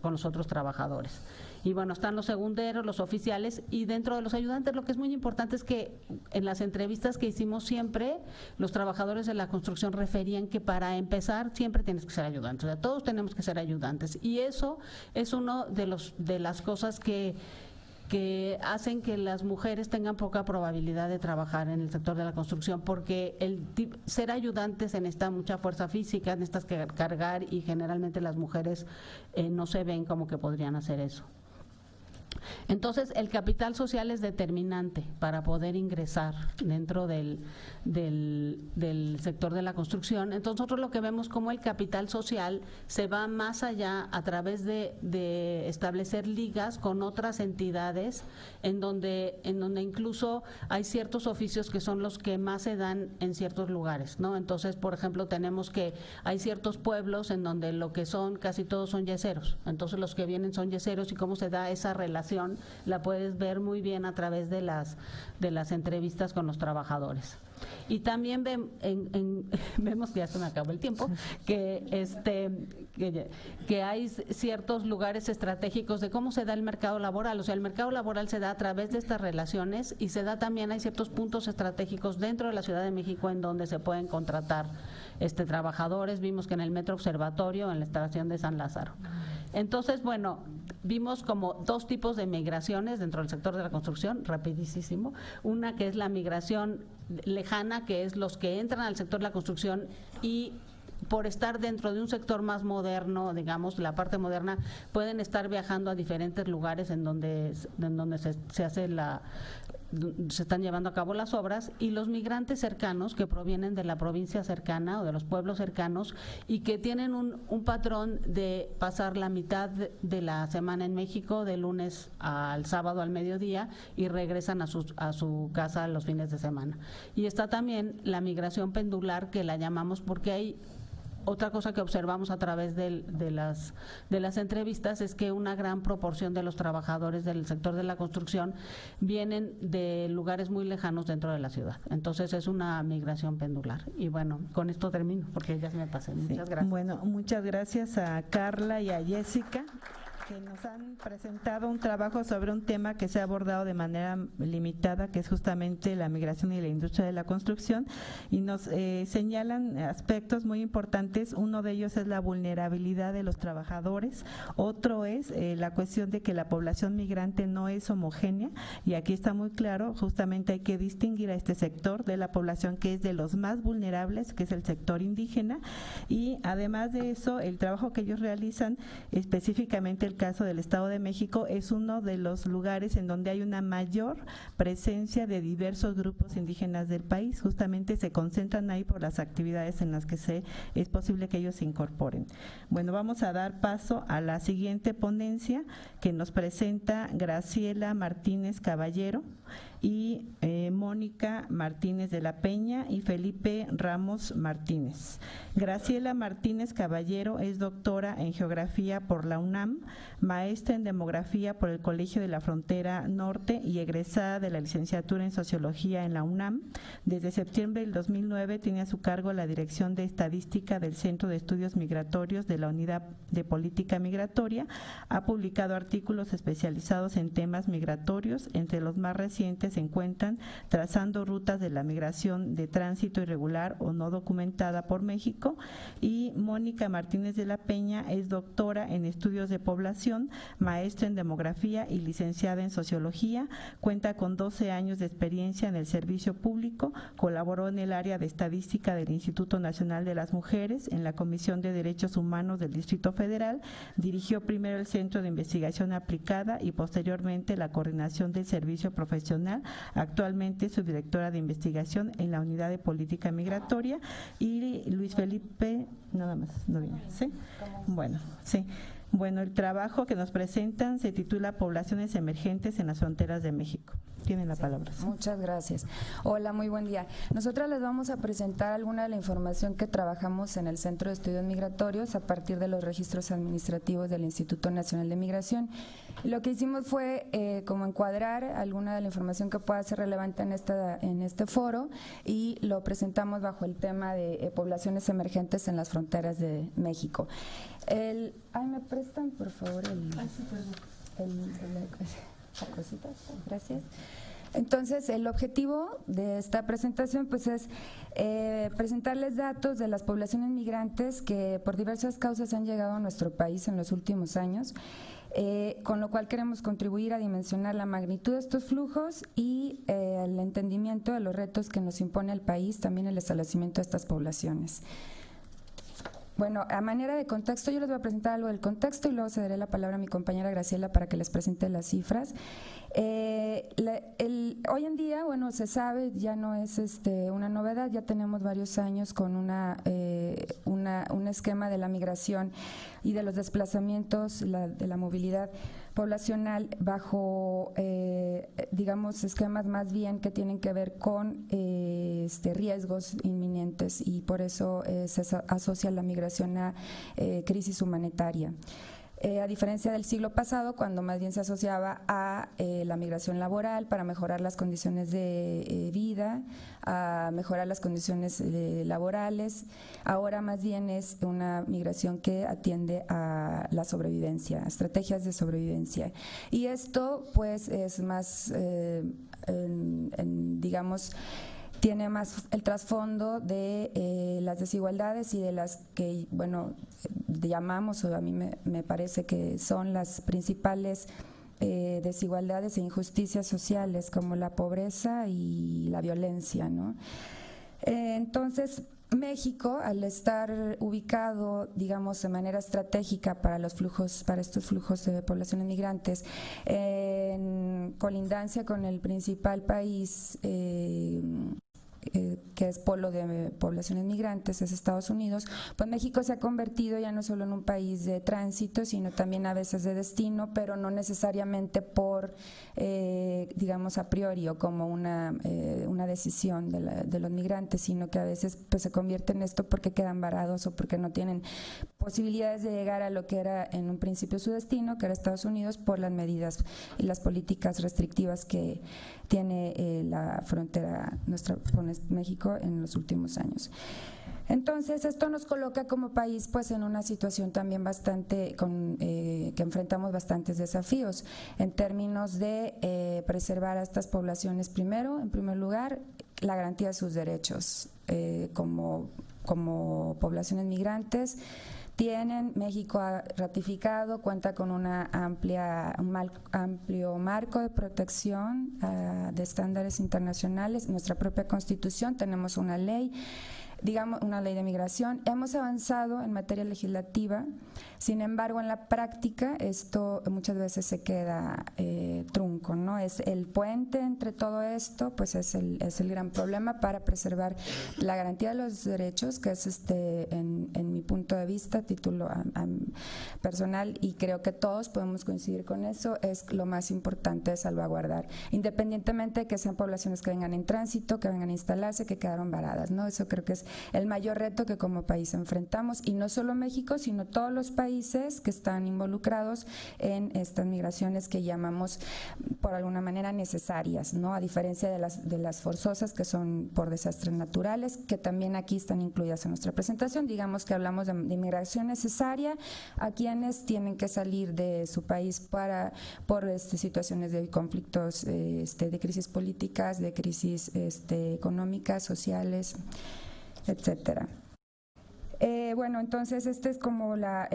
los otros trabajadores. Y bueno, están los segunderos, los oficiales, y dentro de los ayudantes lo que es muy importante es que en las entrevistas que hicimos siempre, los trabajadores de la construcción referían que para empezar siempre tienes que ser ayudante, o sea, todos tenemos que ser ayudantes, y eso es uno de las cosas que hacen que las mujeres tengan poca probabilidad de trabajar en el sector de la construcción, porque ser ayudante se necesita mucha fuerza física, necesitas que cargar, y generalmente las mujeres no se ven como que podrían hacer eso. Entonces, el capital social es determinante para poder ingresar dentro del sector de la construcción. Entonces, nosotros lo que vemos como el capital social se va más allá a través de establecer ligas con otras entidades en donde incluso hay ciertos oficios que son los que más se dan en ciertos lugares, ¿no? Entonces, por ejemplo, tenemos que hay ciertos pueblos en donde lo que son casi todos son yeseros. Entonces, los que vienen son yeseros y cómo se da esa relación la puedes ver muy bien a través de las entrevistas con los trabajadores. Y también vemos que ya se me acabó el tiempo, que hay ciertos lugares estratégicos de cómo se da el mercado laboral. O sea, el mercado laboral se da a través de estas relaciones y se da también, hay ciertos puntos estratégicos dentro de la Ciudad de México en donde se pueden contratar trabajadores. Vimos que en el Metro Observatorio, en la estación de San Lázaro. Entonces, bueno, vimos como dos tipos de migraciones dentro del sector de la construcción, rapidísimo. Una que es la migración lejana, que es los que entran al sector de la construcción y por estar dentro de un sector más moderno, digamos, la parte moderna, pueden estar viajando a diferentes lugares en donde se están llevando a cabo las obras, y los migrantes cercanos que provienen de la provincia cercana o de los pueblos cercanos y que tienen un patrón de pasar la mitad de la semana en México, de lunes al sábado al mediodía, y regresan a su casa los fines de semana. Y está también la migración pendular, que la llamamos porque hay otra cosa que observamos a través de las entrevistas, es que una gran proporción de los trabajadores del sector de la construcción vienen de lugares muy lejanos dentro de la ciudad. Entonces es una migración pendular. Y bueno, con esto termino porque ya se me pasé. Muchas gracias. Bueno, muchas gracias a Carla y a Jessica, que nos han presentado un trabajo sobre un tema que se ha abordado de manera limitada, que es justamente la migración y la industria de la construcción, y nos señalan aspectos muy importantes. Uno de ellos es la vulnerabilidad de los trabajadores, otro es la cuestión de que la población migrante no es homogénea, y aquí está muy claro, justamente hay que distinguir a este sector de la población que es de los más vulnerables, que es el sector indígena, y además de eso, el trabajo que ellos realizan, específicamente el caso del Estado de México, es uno de los lugares en donde hay una mayor presencia de diversos grupos indígenas del país. Justamente se concentran ahí por las actividades en las que es posible que ellos se incorporen. Bueno, vamos a dar paso a la siguiente ponencia, que nos presenta Graciela Martínez Caballero y Mónica Martínez de la Peña y Felipe Ramos Martínez. Graciela Martínez Caballero es doctora en Geografía por la UNAM, maestra en Demografía por el Colegio de la Frontera Norte y egresada de la licenciatura en Sociología en la UNAM. Desde septiembre del 2009 tiene a su cargo la Dirección de Estadística del Centro de Estudios Migratorios de la Unidad de Política Migratoria. Ha publicado artículos especializados en temas migratorios. Entre los más recientes se encuentran Trazando rutas de la migración de tránsito irregular o no documentada por México, y Mónica Martínez de la Peña es doctora en Estudios de Población, maestra en Demografía y licenciada en Sociología. Cuenta con 12 años de experiencia en el servicio público, colaboró en el área de estadística del Instituto Nacional de las Mujeres, en la Comisión de Derechos Humanos del Distrito Federal, dirigió primero el Centro de Investigación Aplicada y posteriormente la coordinación del servicio profesional. Actualmente es subdirectora de investigación en la Unidad de Política Migratoria. Y Luis Felipe, nada más, no viene, ¿sí? Bueno, sí. Bueno, el trabajo que nos presentan se titula Poblaciones emergentes en las fronteras de México. Tienen la palabra. Muchas gracias. Hola, muy buen día. Nosotras les vamos a presentar alguna de la información que trabajamos en el Centro de Estudios Migratorios a partir de los registros administrativos del Instituto Nacional de Migración. Lo que hicimos fue como encuadrar alguna de la información que pueda ser relevante en este foro, y lo presentamos bajo el tema de poblaciones emergentes en las fronteras de México. ¿Me prestan, por favor, la cosita? Gracias. Entonces, el objetivo de esta presentación pues es presentarles datos de las poblaciones migrantes que por diversas causas han llegado a nuestro país en los últimos años, con lo cual queremos contribuir a dimensionar la magnitud de estos flujos y el entendimiento de los retos que nos impone el país, también el establecimiento de estas poblaciones. Bueno, a manera de contexto, yo les voy a presentar algo del contexto y luego cederé la palabra a mi compañera Graciela para que les presente las cifras. Hoy en día, bueno, se sabe, ya no es una novedad, ya tenemos varios años con un esquema de la migración y de los desplazamientos, de la movilidad poblacional bajo, digamos, esquemas más bien que tienen que ver con riesgos inminentes, y por eso se asocia la migración a crisis humanitaria. A diferencia del siglo pasado, cuando más bien se asociaba a la migración laboral para mejorar las condiciones de vida, a mejorar las condiciones laborales, ahora más bien es una migración que atiende a la sobrevivencia, a estrategias de sobrevivencia. Y esto pues es más, digamos, tiene más el trasfondo de las desigualdades y de las que, bueno, llamamos, o a mí me parece que son las principales desigualdades e injusticias sociales, como la pobreza y la violencia, ¿no? Entonces, México, al estar ubicado, digamos, de manera estratégica para estos flujos de poblaciones migrantes, en colindancia con el principal país que es polo de poblaciones migrantes, es Estados Unidos, pues México se ha convertido ya no solo en un país de tránsito, sino también a veces de destino, pero no necesariamente por, digamos, a priori o como una decisión de los migrantes, sino que a veces pues se convierte en esto porque quedan varados o porque no tienen posibilidades de llegar a lo que era en un principio su destino, que era Estados Unidos, por las medidas y las políticas restrictivas que tiene la frontera nuestra con México en los últimos años. Entonces, esto nos coloca como país pues en una situación también bastante que enfrentamos bastantes desafíos en términos de preservar a estas poblaciones primero, en primer lugar, la garantía de sus derechos como poblaciones migrantes. México ha ratificado, cuenta con un amplio marco de protección de estándares internacionales, nuestra propia Constitución, tenemos una ley, digamos, una ley de migración. Hemos avanzado en materia legislativa, sin embargo, en la práctica esto muchas veces se queda trunco, ¿no? Es el puente entre todo esto, pues es el gran problema para preservar la garantía de los derechos, que es en mi punto de vista, título personal, y creo que todos podemos coincidir con eso, es lo más importante de salvaguardar, independientemente de que sean poblaciones que vengan en tránsito, que vengan a instalarse, que quedaron varadas, ¿no? Eso creo que es el mayor reto que como país enfrentamos, y no solo México, sino todos los países que están involucrados en estas migraciones que llamamos por alguna manera necesarias, ¿no? A diferencia de las forzosas, que son por desastres naturales, que también aquí están incluidas en nuestra presentación. Digamos que hablamos de migración necesaria a quienes tienen que salir de su país por situaciones de conflictos, de crisis políticas, de crisis económicas, sociales, etcétera. Bueno, entonces esta es como la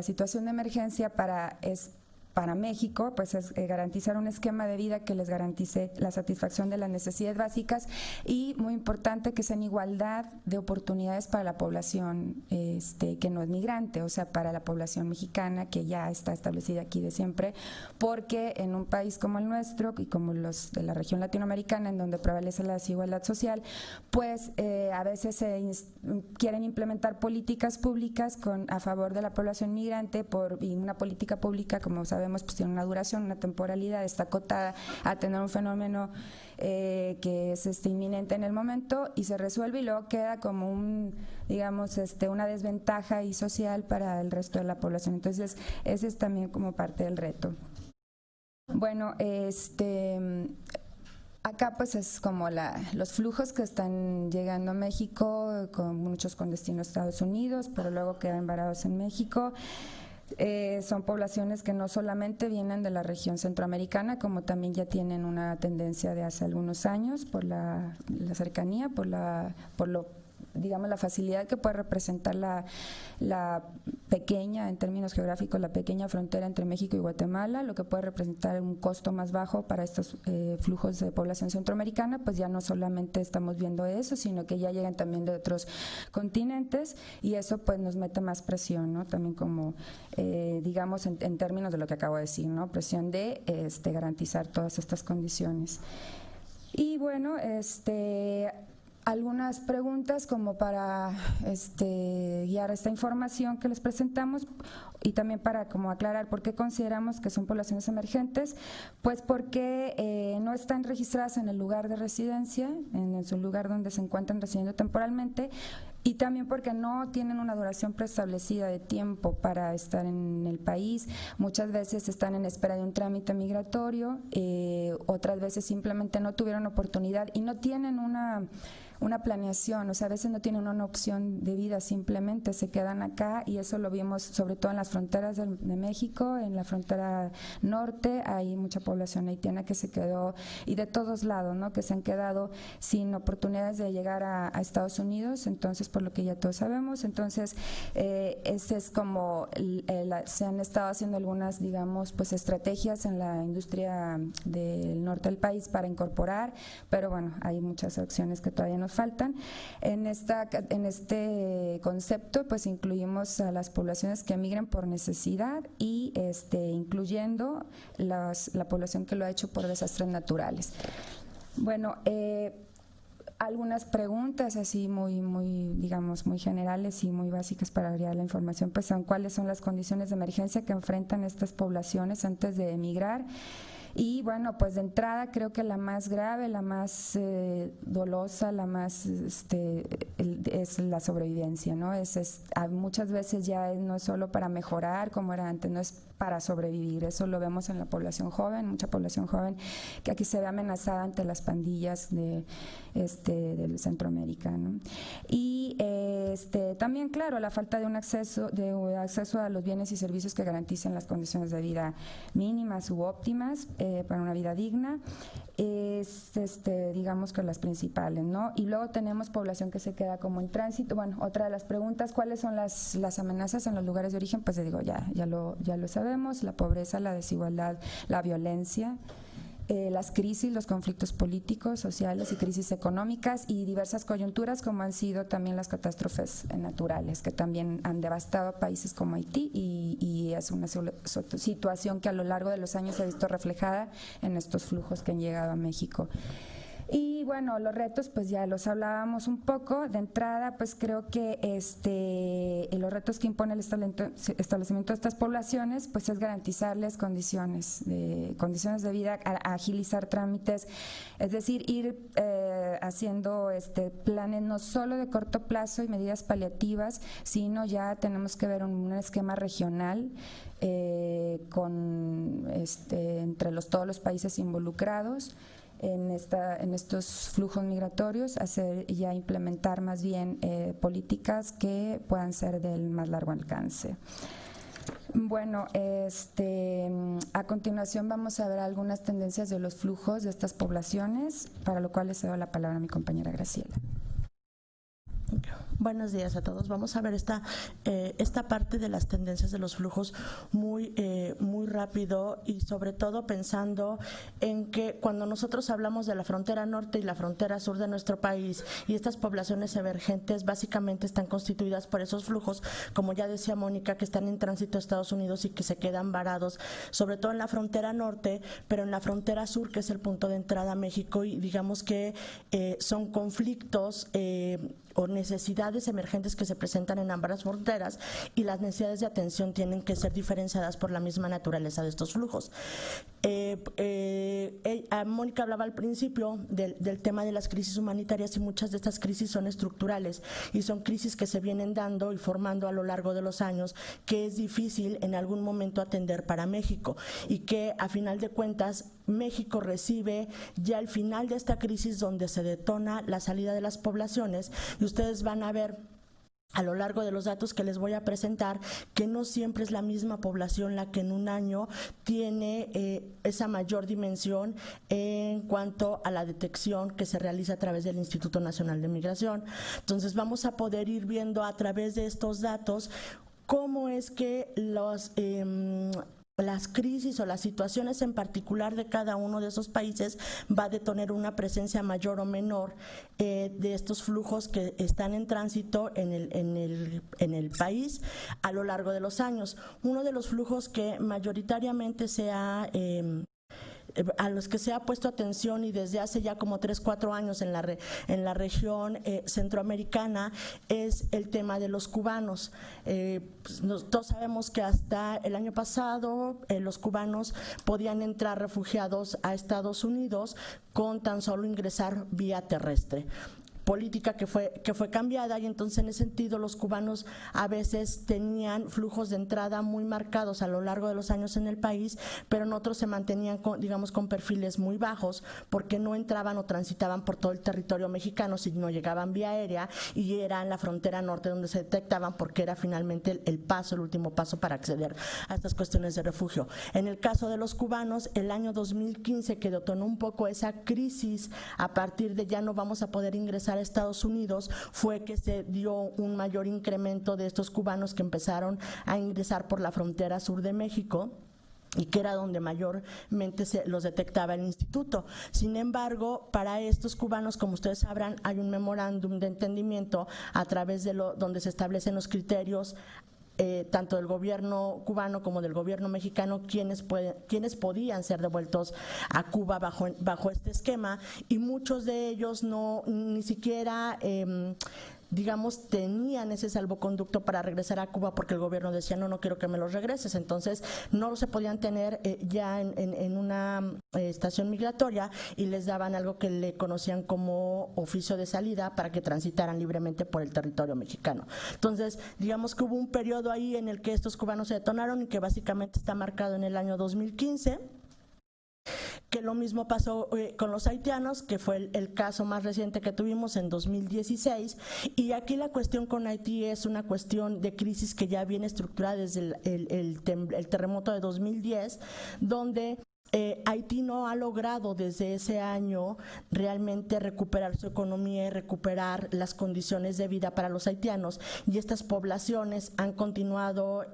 situación de emergencia para México, pues es garantizar un esquema de vida que les garantice la satisfacción de las necesidades básicas y, muy importante, que sea en igualdad de oportunidades para la población que no es migrante, o sea, para la población mexicana que ya está establecida aquí de siempre, porque en un país como el nuestro y como los de la región latinoamericana, en donde prevalece la desigualdad social, pues a veces quieren implementar políticas públicas a favor de la población migrante y una política pública, como sabemos, pues tiene una duración, una temporalidad, está acotada a tener un fenómeno que es inminente en el momento y se resuelve, y luego queda como digamos, una desventaja y social para el resto de la población. Entonces, ese es también como parte del reto. Bueno, acá pues es como los flujos que están llegando a México, muchos con destino a Estados Unidos, pero luego quedan varados en México. Son poblaciones que no solamente vienen de la región centroamericana, como también ya tienen una tendencia de hace algunos años por la cercanía, por lo digamos, la facilidad que puede representar la pequeña, en términos geográficos, la pequeña frontera entre México y Guatemala, lo que puede representar un costo más bajo para estos flujos de población centroamericana, pues ya no solamente estamos viendo eso, sino que ya llegan también de otros continentes, y eso pues nos mete más presión, ¿no? También como, digamos, en términos de lo que acabo de decir, ¿no? Presión de garantizar todas estas condiciones. Y bueno, algunas preguntas como para guiar esta información que les presentamos, y también para como aclarar por qué consideramos que son poblaciones emergentes. Pues porque no están registradas en el lugar de residencia, en su lugar donde se encuentran residiendo temporalmente, y también porque no tienen una duración preestablecida de tiempo para estar en el país. Muchas veces están en espera de un trámite migratorio, otras veces simplemente no tuvieron oportunidad y no tienen una planeación, o sea, a veces no tienen una opción de vida, simplemente se quedan acá, y eso lo vimos sobre todo en las fronteras de México. En la frontera norte hay mucha población haitiana que se quedó, y de todos lados, ¿no?, que se han quedado sin oportunidades de llegar a Estados Unidos, entonces, por lo que ya todos sabemos. Entonces, ese es como, se han estado haciendo algunas, digamos, pues estrategias en la industria del norte del país para incorporar, pero bueno, hay muchas opciones que todavía nos faltan. En este concepto pues incluimos a las poblaciones que emigran por necesidad y incluyendo la población que lo ha hecho por desastres naturales. Bueno, algunas preguntas así digamos, muy generales y muy básicas para agregar la información, pues son cuáles son las condiciones de emergencia que enfrentan estas poblaciones antes de emigrar. Y bueno, pues de entrada creo que la más grave, la más dolosa, la más es la sobrevivencia, ¿no? Muchas veces ya no es solo para mejorar como era antes, no es para sobrevivir. Eso lo vemos en la población joven, mucha población joven que aquí se ve amenazada ante las pandillas del Centroamérica, ¿no? Y también, claro, la falta de acceso a los bienes y servicios que garanticen las condiciones de vida mínimas u óptimas para una vida digna, es digamos que las principales, ¿no? Y luego tenemos población que se queda como en tránsito. Bueno, otra de las preguntas, ¿cuáles son las amenazas en los lugares de origen? Pues digo, ya lo sabemos: la pobreza, la desigualdad, la violencia, las crisis, los conflictos políticos, sociales y crisis económicas, y diversas coyunturas como han sido también las catástrofes naturales, que también han devastado a países como Haití, y es una situación que a lo largo de los años se ha visto reflejada en estos flujos que han llegado a México. Y bueno, los retos pues ya los hablábamos un poco. De entrada, pues creo que los retos que impone el establecimiento de estas poblaciones pues es garantizarles condiciones de vida, agilizar trámites, es decir, ir haciendo planes no solo de corto plazo y medidas paliativas, sino ya tenemos que ver un esquema regional entre todos los países involucrados en estos flujos migratorios, implementar más bien políticas que puedan ser del más largo alcance. Bueno, a continuación vamos a ver algunas tendencias de los flujos de estas poblaciones, para lo cual le cedo la palabra a mi compañera Graciela. Buenos días a todos. Vamos a ver esta parte de las tendencias de los flujos muy rápido, y sobre todo pensando en que cuando nosotros hablamos de la frontera norte y la frontera sur de nuestro país, y estas poblaciones emergentes básicamente están constituidas por esos flujos, como ya decía Mónica, que están en tránsito a Estados Unidos y que se quedan varados, sobre todo en la frontera norte, pero en la frontera sur, que es el punto de entrada a México, y digamos que son conflictos o necesidades emergentes que se presentan en ambas fronteras, y las necesidades de atención tienen que ser diferenciadas por la misma naturaleza de estos flujos. Mónica hablaba al principio del tema de las crisis humanitarias, y muchas de estas crisis son estructurales y son crisis que se vienen dando y formando a lo largo de los años, que es difícil en algún momento atender para México, y que a final de cuentas México recibe ya el final de esta crisis, donde se detona la salida de las poblaciones, y ustedes van a ver a lo largo de los datos que les voy a presentar, que no siempre es la misma población la que en un año tiene esa mayor dimensión en cuanto a la detección que se realiza a través del Instituto Nacional de Migración. Entonces vamos a poder ir viendo a través de estos datos cómo es que las crisis o las situaciones en particular de cada uno de esos países va a detonar una presencia mayor o menor de estos flujos que están en tránsito en el país a lo largo de los años. Uno de los flujos que mayoritariamente a los que se ha puesto atención y desde hace ya como 3-4 años en la región centroamericana es el tema de los cubanos. Todos sabemos que hasta el año pasado los cubanos podían entrar refugiados a Estados Unidos con tan solo ingresar vía terrestre. Política que fue cambiada, y entonces en ese sentido los cubanos a veces tenían flujos de entrada muy marcados a lo largo de los años en el país, pero en otros se mantenían con perfiles muy bajos porque no entraban o transitaban por todo el territorio mexicano, sino llegaban vía aérea y era en la frontera norte donde se detectaban porque era finalmente el último paso para acceder a estas cuestiones de refugio. En el caso de los cubanos, el año 2015 que detonó un poco esa crisis a partir de ya no vamos a poder ingresar a Estados Unidos, fue que se dio un mayor incremento de estos cubanos que empezaron a ingresar por la frontera sur de México, y que era donde mayormente se los detectaba el instituto. Sin embargo, para estos cubanos, como ustedes sabrán, hay un memorándum de entendimiento a través de donde se establecen los criterios tanto del gobierno cubano como del gobierno mexicano, quienes podían ser devueltos a Cuba bajo este esquema, y muchos de ellos ni siquiera digamos, tenían ese salvoconducto para regresar a Cuba porque el gobierno decía no quiero que me los regreses, entonces no se podían tener ya en una estación migratoria, y les daban algo que le conocían como oficio de salida para que transitaran libremente por el territorio mexicano. Entonces, digamos que hubo un periodo ahí en el que estos cubanos se detonaron y que básicamente está marcado en el año 2015. Que lo mismo pasó con los haitianos, que fue el caso más reciente que tuvimos en 2016, y aquí la cuestión con Haití es una cuestión de crisis que ya viene estructurada desde el terremoto de 2010, donde Haití no ha logrado desde ese año realmente recuperar su economía y recuperar las condiciones de vida para los haitianos, y estas poblaciones han continuado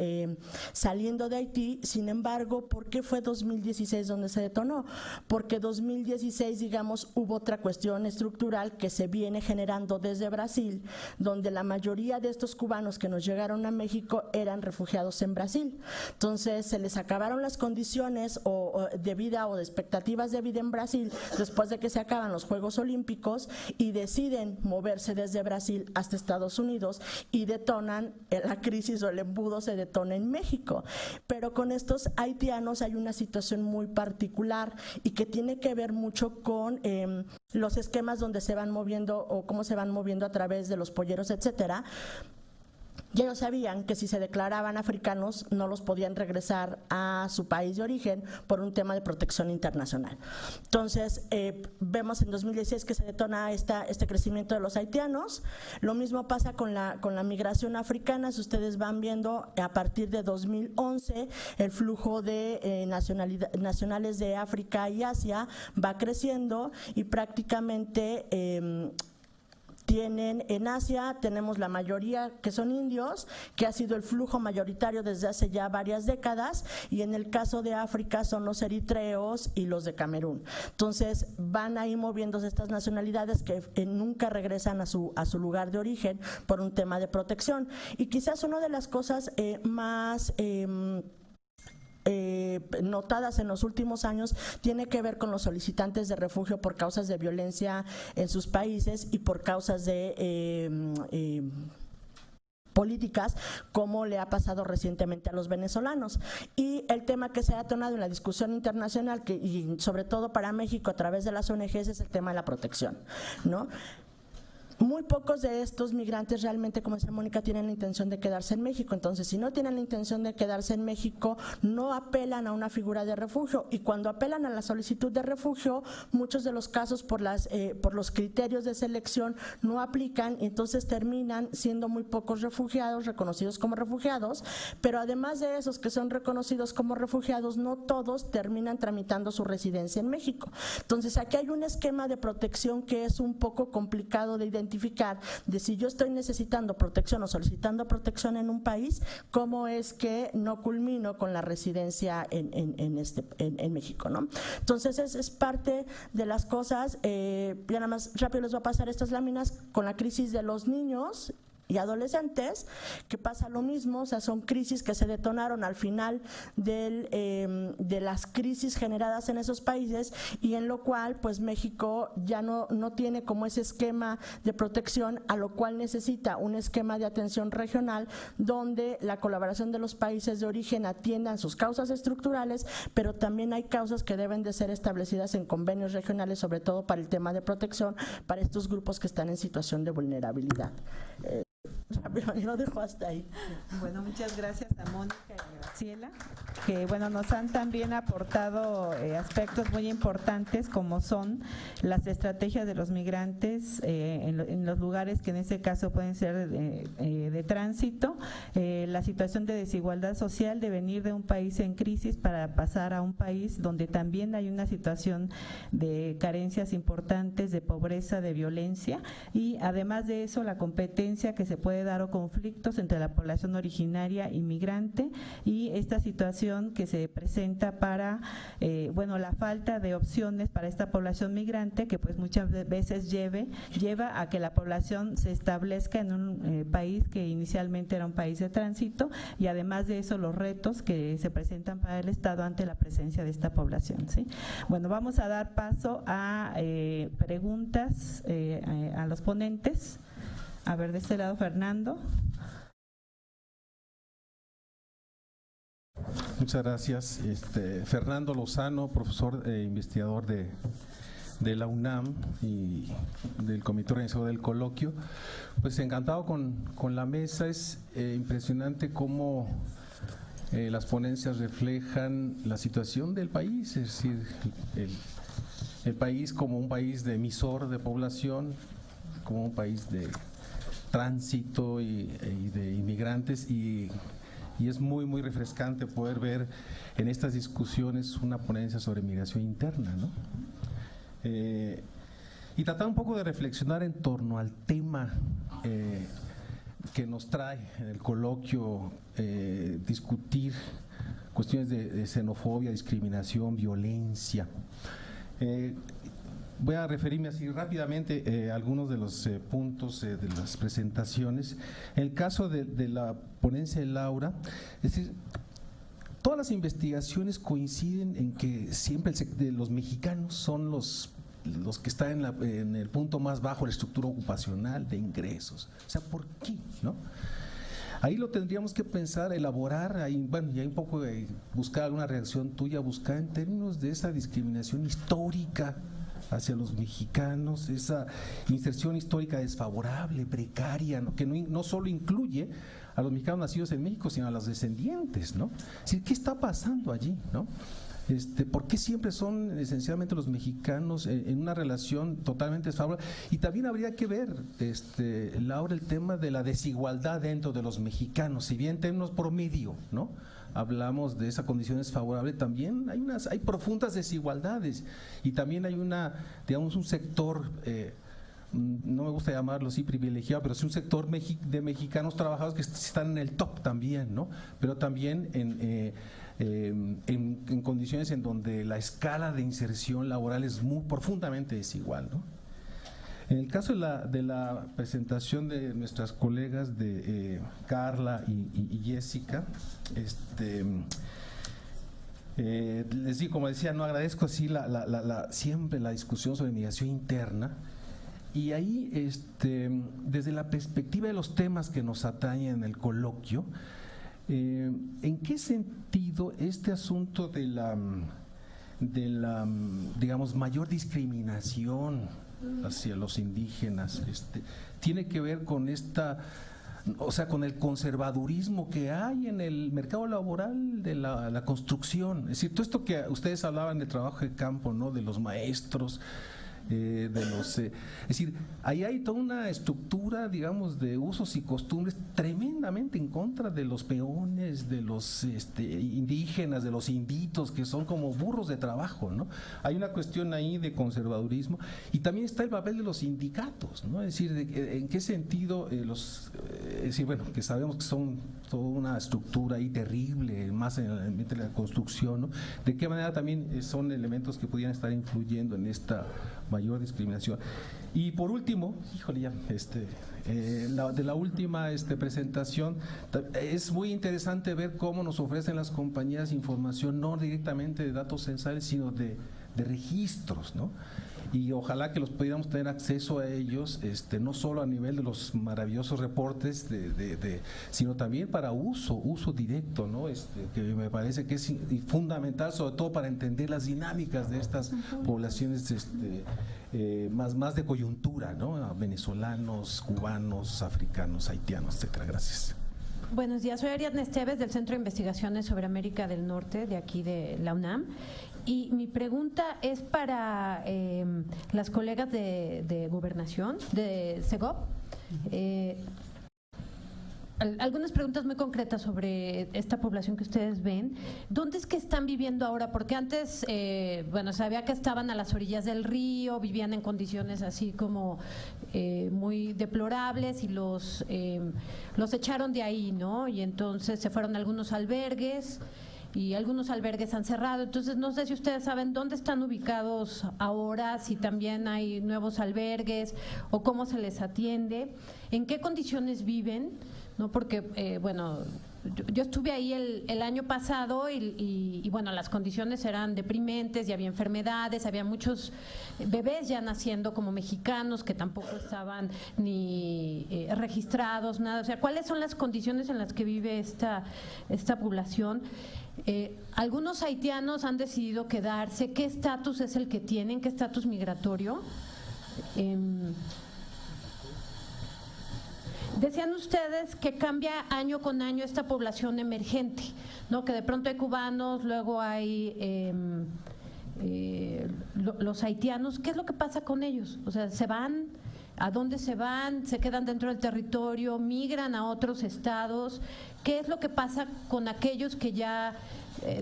saliendo de Haití. Sin embargo, ¿por qué fue 2016 donde se detonó? Porque 2016, digamos, hubo otra cuestión estructural que se viene generando desde Brasil, donde la mayoría de estos cubanos que nos llegaron a México eran refugiados en Brasil. Entonces se les acabaron las condiciones de vida o de expectativas de vida en Brasil después de que se acaban los Juegos Olímpicos, y deciden moverse desde Brasil hasta Estados Unidos y detonan la crisis, o el embudo se detona en México. Pero con estos haitianos hay una situación muy particular y que tiene que ver mucho con los esquemas donde se van moviendo o cómo se van moviendo a través de los polleros, etcétera. Ya ellos sabían que si se declaraban africanos no los podían regresar a su país de origen por un tema de protección internacional. Entonces, vemos en 2016 que se detona este crecimiento de los haitianos. Lo mismo pasa con la migración africana. Si ustedes van viendo, a partir de 2011, el flujo de nacionales de África y Asia va creciendo, y prácticamente en Asia tenemos la mayoría que son indios, que ha sido el flujo mayoritario desde hace ya varias décadas, y en el caso de África son los eritreos y los de Camerún. Entonces van ahí moviéndose estas nacionalidades que nunca regresan a su lugar de origen por un tema de protección. Y quizás una de las cosas más notadas en los últimos años tiene que ver con los solicitantes de refugio por causas de violencia en sus países y por causas de políticas, como le ha pasado recientemente a los venezolanos. Y el tema que se ha detonado en la discusión internacional, y sobre todo para México a través de las ONGs, es el tema de la protección, ¿no? muy pocos de estos migrantes realmente, como decía Mónica, tienen la intención de quedarse en México. Entonces, si no tienen la intención de quedarse en México, no apelan a una figura de refugio, y cuando apelan a la solicitud de refugio, muchos de los casos por los criterios de selección no aplican, y entonces terminan siendo muy pocos refugiados reconocidos como refugiados, pero además de esos que son reconocidos como refugiados, no todos terminan tramitando su residencia en México. Entonces, aquí hay un esquema de protección que es un poco complicado de identificar, de si yo estoy necesitando protección o solicitando protección en un país, cómo es que no culmino con la residencia en México, ¿no? Entonces, es parte de las cosas. Ya nada más rápido les voy a pasar estas láminas con la crisis de los niños y adolescentes, que pasa lo mismo. O sea, son crisis que se detonaron al final de las crisis generadas en esos países, y en lo cual pues México ya no tiene como ese esquema de protección, a lo cual necesita un esquema de atención regional donde la colaboración de los países de origen atiendan sus causas estructurales, pero también hay causas que deben de ser establecidas en convenios regionales, sobre todo para el tema de protección para estos grupos que están en situación de vulnerabilidad. Rápido, yo lo dejo hasta ahí. Bueno, muchas gracias a Mónica y a Graciela, que bueno, nos han también aportado aspectos muy importantes, como son las estrategias de los migrantes en los lugares que en este caso pueden ser de tránsito, la situación de desigualdad social de venir de un país en crisis para pasar a un país donde también hay una situación de carencias importantes, de pobreza, de violencia, y además de eso la competencia que se puede dar o conflictos entre la población originaria y migrante, y esta situación que se presenta para la falta de opciones para esta población migrante, que pues muchas veces lleva a que la población se establezca en un país que inicialmente era un país de tránsito, y además de eso los retos que se presentan para el Estado ante la presencia de esta población, ¿sí? Bueno, vamos a dar paso a preguntas a los ponentes. A ver, de este lado, Fernando. Muchas gracias. Fernando Lozano, profesor e investigador de la UNAM y del comité organizador del coloquio. Pues encantado con la mesa. Es impresionante cómo las ponencias reflejan la situación del país, es decir, el país como un país de emisor de población, como un país de tránsito y de inmigrantes, y es muy, muy refrescante poder ver en estas discusiones una ponencia sobre migración interna, ¿no? Y tratar un poco de reflexionar en torno al tema que nos trae en el coloquio, discutir cuestiones de xenofobia, discriminación, violencia. Voy a referirme así rápidamente a algunos de los puntos de las presentaciones. En el caso de la ponencia de Laura, es decir, todas las investigaciones coinciden en que siempre los mexicanos son los que están en el punto más bajo de la estructura ocupacional de ingresos. O sea, ¿por qué? ¿No? Ahí lo tendríamos que pensar, elaborar, ahí, bueno, y hay un poco de buscar alguna reacción tuya, buscar en términos de esa discriminación histórica hacia los mexicanos, esa inserción histórica desfavorable, precaria, ¿no? Que no solo incluye a los mexicanos nacidos en México, sino a los descendientes, ¿no? Es decir, ¿qué está pasando allí, no? ¿Por qué siempre son esencialmente los mexicanos en una relación totalmente desfavorable? Y también habría que ver, Laura, el tema de la desigualdad dentro de los mexicanos. Si bien en términos promedio, ¿no?, hablamos de esa condición desfavorable, también hay profundas desigualdades, y también hay un sector, no me gusta llamarlo así privilegiado, pero sí un sector de mexicanos trabajadores que están en el top también, ¿no? Pero también en condiciones en donde la escala de inserción laboral es muy profundamente desigual, ¿no? En el caso de la presentación de nuestras colegas de Carla y Jessica, les digo, como decía, no agradezco así siempre la discusión sobre migración interna, y ahí desde la perspectiva de los temas que nos atañen en el coloquio, ¿en qué sentido este asunto de la digamos, mayor discriminación hacia los indígenas, tiene que ver con con el conservadurismo que hay en el mercado laboral de la construcción. Es decir, todo esto que ustedes hablaban del trabajo de campo, ¿no? De los maestros, es decir, ahí hay toda una estructura, digamos, de usos y costumbres tremendamente en contra de los peones, de los indígenas, de los inditos, que son como burros de trabajo, ¿no? Hay una cuestión ahí de conservadurismo, y también está el papel de los sindicatos, ¿no? Es decir, en qué sentido es decir, bueno, que sabemos que son toda una estructura ahí terrible, más en el ambiente de la construcción, ¿no? De qué manera también son elementos que pudieran estar influyendo en esta mayor discriminación. Y por último, híjole ya, de la última presentación, es muy interesante ver cómo nos ofrecen las compañías información no directamente de datos censales, sino de registros, ¿no? Y ojalá que los pudiéramos tener acceso a ellos, no solo a nivel de los maravillosos reportes, sino también para uso directo, ¿no? Que me parece que es fundamental, sobre todo para entender las dinámicas de estas poblaciones más de coyuntura, ¿no? Venezolanos, cubanos, africanos, haitianos, etcétera. Gracias. Buenos días, soy Ariadna Esteves del Centro de Investigaciones sobre América del Norte, de aquí de la UNAM. Y mi pregunta es para las colegas de Gobernación, de CEGOP. Algunas preguntas muy concretas sobre esta población que ustedes ven. ¿Dónde es que están viviendo ahora? Porque antes, sabía que estaban a las orillas del río, vivían en condiciones así como muy deplorables y los echaron de ahí, ¿no? Y entonces se fueron a algunos albergues, y algunos albergues han cerrado. Entonces no sé si ustedes saben dónde están ubicados ahora, si también hay nuevos albergues o cómo se les atiende, en qué condiciones viven, ¿no? Porque yo estuve ahí el año pasado y las condiciones eran deprimentes y había enfermedades, había muchos bebés ya naciendo como mexicanos que tampoco estaban ni registrados, nada. O sea, ¿cuáles son las condiciones en las que vive esta población? Algunos haitianos han decidido quedarse. ¿Qué estatus es el que tienen? ¿Qué estatus migratorio? Decían ustedes que cambia año con año esta población emergente, ¿no? Que de pronto hay cubanos, luego hay los haitianos. ¿Qué es lo que pasa con ellos? O sea, ¿se van? ¿A dónde se van? ¿Se quedan dentro del territorio? ¿Migran a otros estados? ¿Qué es lo que pasa con aquellos que ya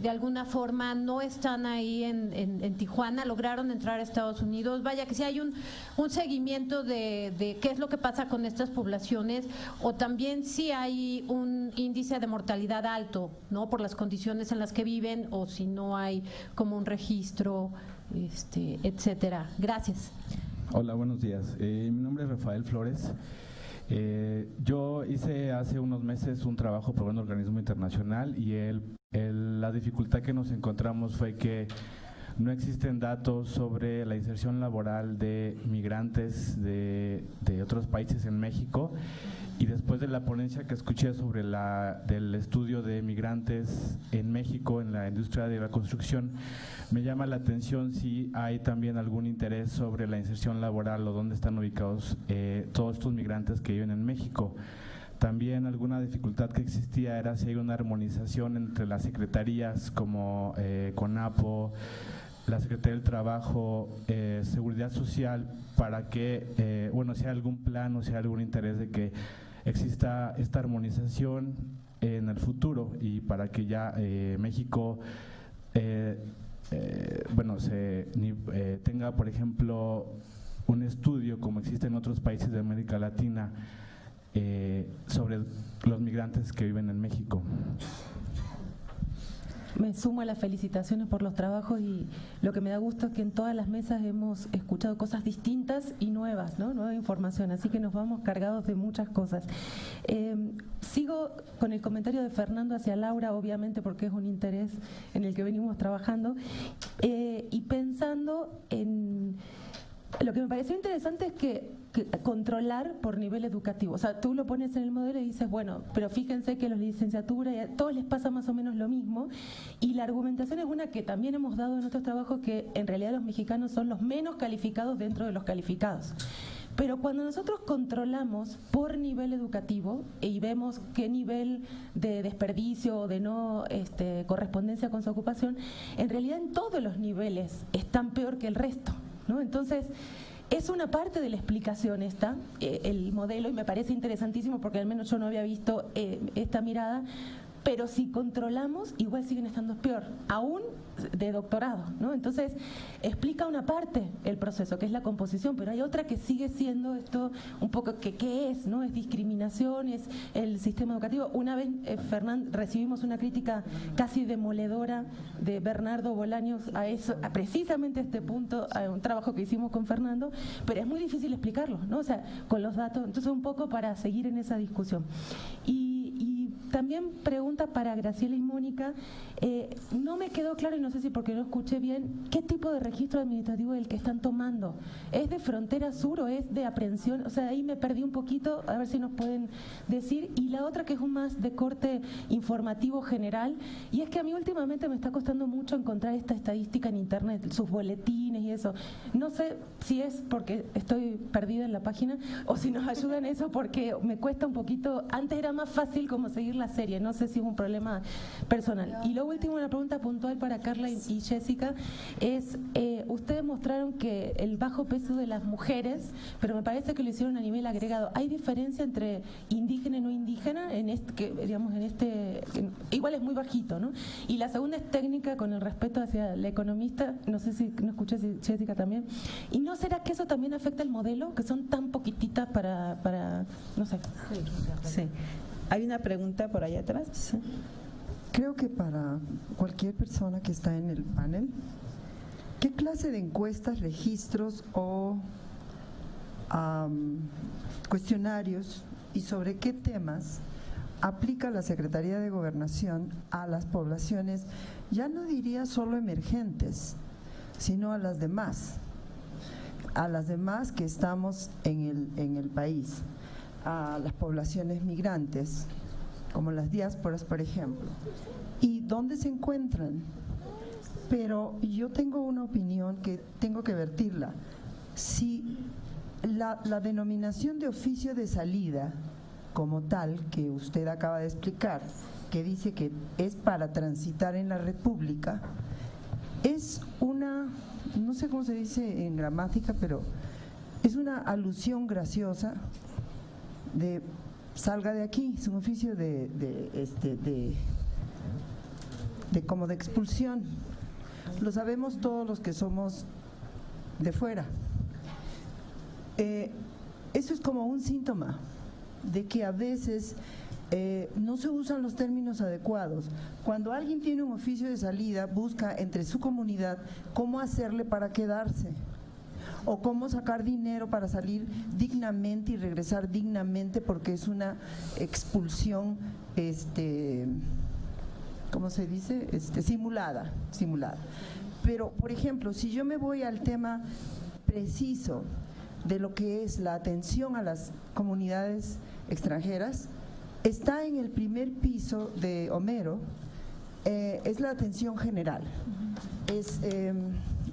de alguna forma no están ahí en Tijuana, lograron entrar a Estados Unidos? Vaya que si hay un seguimiento de qué es lo que pasa con estas poblaciones, o también si hay un índice de mortalidad alto, ¿no? Por las condiciones en las que viven, o si no hay como un registro, etcétera. Gracias. Hola, buenos días. Mi nombre es Rafael Flores. Yo hice hace unos meses un trabajo para un organismo internacional y la dificultad que nos encontramos fue que no existen datos sobre la inserción laboral de migrantes de otros países en México, y después de la ponencia que escuché sobre del estudio de migrantes en México en la industria de la construcción, me llama la atención si hay también algún interés sobre la inserción laboral o dónde están ubicados todos estos migrantes que viven en México. También alguna dificultad que existía era si hay una armonización entre las secretarías como CONAPO, la Secretaría del Trabajo, Seguridad Social, para que, si hay algún plan o si hay algún interés de que exista esta armonización en el futuro, y para que ya México tenga, por ejemplo, un estudio como existe en otros países de América Latina sobre los migrantes que viven en México. Me sumo a las felicitaciones por los trabajos, y lo que me da gusto es que en todas las mesas hemos escuchado cosas distintas y nuevas, ¿no? Nueva información, así que nos vamos cargados de muchas cosas. Sigo con el comentario de Fernando hacia Laura, obviamente porque es un interés en el que venimos trabajando, y pensando en… Lo que me pareció interesante es que controlar por nivel educativo. O sea, tú lo pones en el modelo y dices, bueno, pero fíjense que los licenciaturas, a todos les pasa más o menos lo mismo, y la argumentación es una que también hemos dado en nuestros trabajos, que en realidad los mexicanos son los menos calificados dentro de los calificados. Pero cuando nosotros controlamos por nivel educativo y vemos qué nivel de desperdicio o de no correspondencia con su ocupación, en realidad en todos los niveles están peor que el resto, ¿no? Entonces, es una parte de la explicación el modelo, y me parece interesantísimo porque al menos yo no había visto esta mirada, pero si controlamos, igual siguen estando peor, aún de doctorado, ¿no? Entonces, explica una parte el proceso, que es la composición, pero hay otra que sigue siendo esto un poco, ¿qué es? ¿No? Es discriminación, es el sistema educativo. Una vez, recibimos una crítica casi demoledora de Bernardo Bolaños a eso, a precisamente este punto, a un trabajo que hicimos con Fernando, pero es muy difícil explicarlo, ¿no? O sea, con los datos, entonces un poco para seguir en esa discusión. Y también pregunta para Graciela y Mónica, no me quedó claro, y no sé si porque no escuché bien, ¿qué tipo de registro administrativo es el que están tomando? ¿Es de frontera sur o es de aprehensión? O sea, ahí me perdí un poquito, a ver si nos pueden decir. Y la otra, que es un más de corte informativo general, y es que a mí últimamente me está costando mucho encontrar esta estadística en internet, sus boletines y eso. No sé si es porque estoy perdida en la página o si nos ayudan eso, porque me cuesta un poquito. Antes era más fácil como seguir la serie, no sé si es un problema personal. Y lo último, una pregunta puntual para Carla y Jessica, es, ustedes mostraron que el bajo peso de las mujeres, pero me parece que lo hicieron a nivel agregado. ¿Hay diferencia entre indígena y no indígena? Igual es muy bajito, ¿no? Y la segunda es técnica, con el respeto hacia la economista, no sé si no escuché, si Jessica también. ¿Y no será que eso también afecta el modelo, que son tan poquititas para no sé? Sí. ¿Hay una pregunta por allá atrás? Sí. Creo que para cualquier persona que está en el panel, ¿qué clase de encuestas, registros o cuestionarios y sobre qué temas aplica la Secretaría de Gobernación a las poblaciones, ya no diría solo emergentes, sino a las demás que estamos en el país, a las poblaciones migrantes, como las diásporas, por ejemplo, y dónde se encuentran? Pero yo tengo una opinión que tengo que vertirla. Si la denominación de oficio de salida como tal, que usted acaba de explicar, que dice que es para transitar en la República, es una, no sé cómo se dice en gramática, pero es una alusión graciosa de salga de aquí, es un oficio de como de expulsión. Lo sabemos todos los que somos de fuera. Eso es como un síntoma de que a veces no se usan los términos adecuados. Cuando alguien tiene un oficio de salida, busca entre su comunidad cómo hacerle para quedarse, o cómo sacar dinero para salir dignamente y regresar dignamente, porque es una expulsión, ¿cómo se dice? Simulada. Pero, por ejemplo, si yo me voy al tema preciso de lo que es la atención a las comunidades extranjeras, está en el primer piso de Homero, es la atención general. Es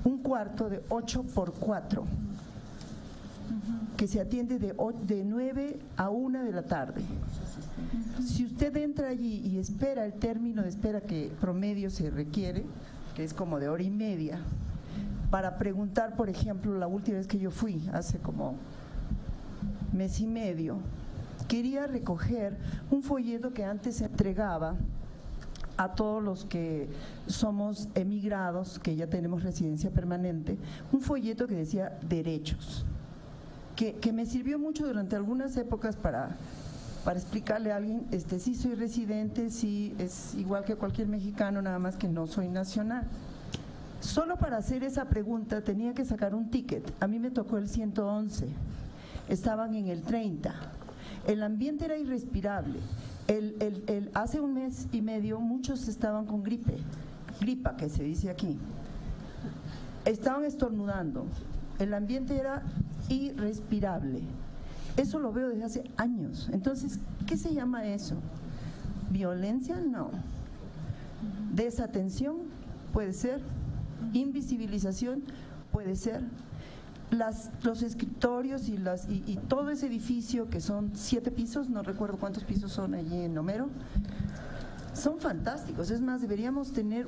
un cuarto de 8x4 que se atiende de 9 a 1 de la tarde. Si usted entra allí y espera el término de espera que promedio se requiere, que es como de hora y media, para preguntar, por ejemplo, la última vez que yo fui, hace como mes y medio, quería recoger un folleto que antes se entregaba a todos los que somos emigrados, que ya tenemos residencia permanente, un folleto que decía derechos, que me sirvió mucho durante algunas épocas para explicarle a alguien, sí soy residente, sí es igual que cualquier mexicano, nada más que no soy nacional. Solo para hacer esa pregunta tenía que sacar un ticket. A mí me tocó el 111, estaban en el 30, el ambiente era irrespirable. Hace un mes y medio muchos estaban con gripa que se dice aquí, estaban estornudando, el ambiente era irrespirable. Eso lo veo desde hace años. Entonces, ¿qué se llama eso? ¿Violencia? No. ¿Desatención? Puede ser. ¿Invisibilización? Puede ser. Los escritorios y todo ese edificio, que son 7 pisos, no recuerdo cuántos pisos son allí en Homero, son fantásticos. Es más, deberíamos tener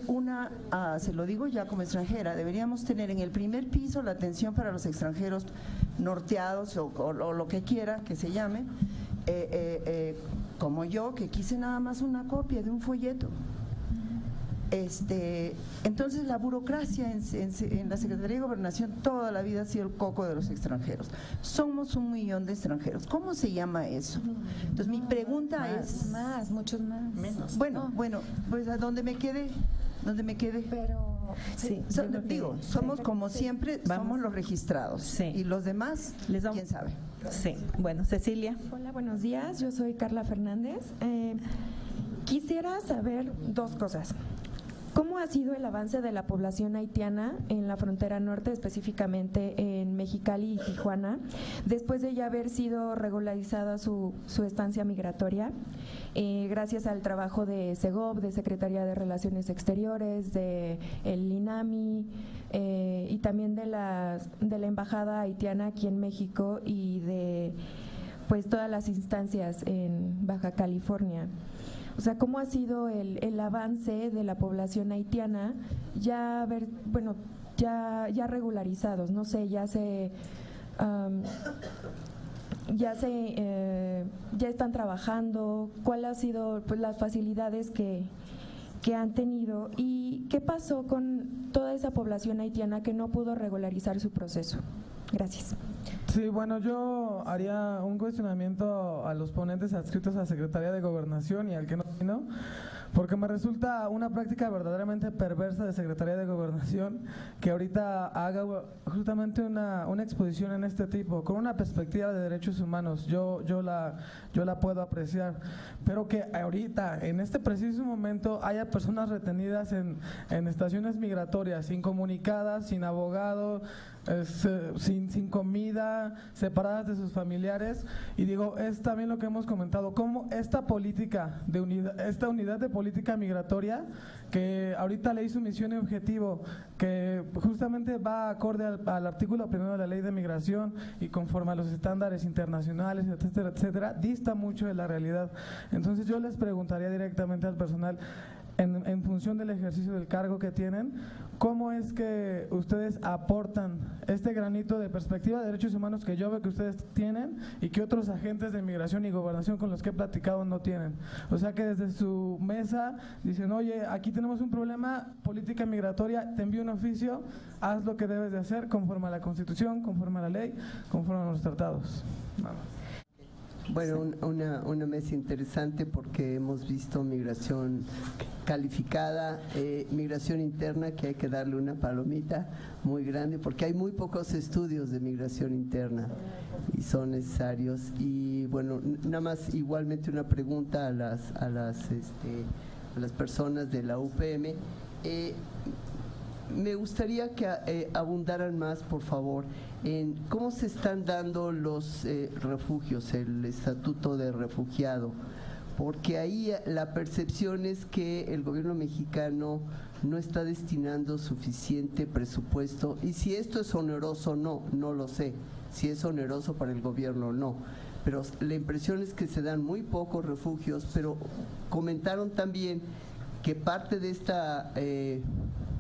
se lo digo ya como extranjera, deberíamos tener en el primer piso la atención para los extranjeros norteados o lo que quiera que se llame, como yo, que quise nada más una copia de un folleto. Entonces la burocracia en la Secretaría de Gobernación toda la vida ha sido el coco de los extranjeros. Somos 1 millón de extranjeros. ¿Cómo se llama eso? Entonces mi pregunta es… Muchos más. Menos. Bueno, pues a donde me quede. Pero sí, digo, somos como siempre, somos los registrados. Sí. Y los demás, quién sabe. Sí, bueno, Cecilia. Hola, buenos días, yo soy Carla Fernández. Quisiera saber 2 cosas. ¿Cómo ha sido el avance de la población haitiana en la frontera norte, específicamente en Mexicali y Tijuana, después de ya haber sido regularizada su estancia migratoria, gracias al trabajo de SEGOV, de Secretaría de Relaciones Exteriores, de el INAMI y también de la Embajada haitiana aquí en México y de pues todas las instancias en Baja California? O sea, ¿cómo ha sido el avance de la población haitiana ya regularizados? No sé, ya están trabajando. ¿Cuál ha sido pues, las facilidades que han tenido? ¿Y qué pasó con toda esa población haitiana que no pudo regularizar su proceso? Gracias. Sí, bueno, yo haría un cuestionamiento a los ponentes adscritos a Secretaría de Gobernación y al que no vino, porque me resulta una práctica verdaderamente perversa de Secretaría de Gobernación que ahorita haga justamente una exposición en este tipo, con una perspectiva de derechos humanos. Yo la puedo apreciar, pero que ahorita, en este preciso momento, haya personas retenidas en estaciones migratorias, incomunicadas, sin abogado, sin comida, separadas de sus familiares. Y digo, es también lo que hemos comentado, cómo esta política de unidad de política migratoria, que ahorita le hizo misión y objetivo, que justamente va acorde al artículo 1 de la Ley de Migración y conforme a los estándares internacionales, etcétera, etcétera, dista mucho de la realidad. Entonces yo les preguntaría directamente al personal, en función del ejercicio del cargo que tienen, ¿cómo es que ustedes aportan este granito de perspectiva de derechos humanos que yo veo que ustedes tienen y que otros agentes de migración y gobernación con los que he platicado no tienen? O sea, que desde su mesa dicen, oye, aquí tenemos un problema, política migratoria, te envío un oficio, haz lo que debes de hacer conforme a la Constitución, conforme a la ley, conforme a los tratados. Nada más. Bueno, una mesa interesante porque hemos visto migración calificada, migración interna, que hay que darle una palomita muy grande porque hay muy pocos estudios de migración interna y son necesarios. Y bueno, nada más igualmente una pregunta a las personas de la UPM. Me gustaría que abundaran más, por favor, en cómo se están dando los refugios, el estatuto de refugiado, porque ahí la percepción es que el gobierno mexicano no está destinando suficiente presupuesto, y si esto es oneroso o no lo sé, si es oneroso para el gobierno o no, pero la impresión es que se dan muy pocos refugios. Pero comentaron también que parte de esta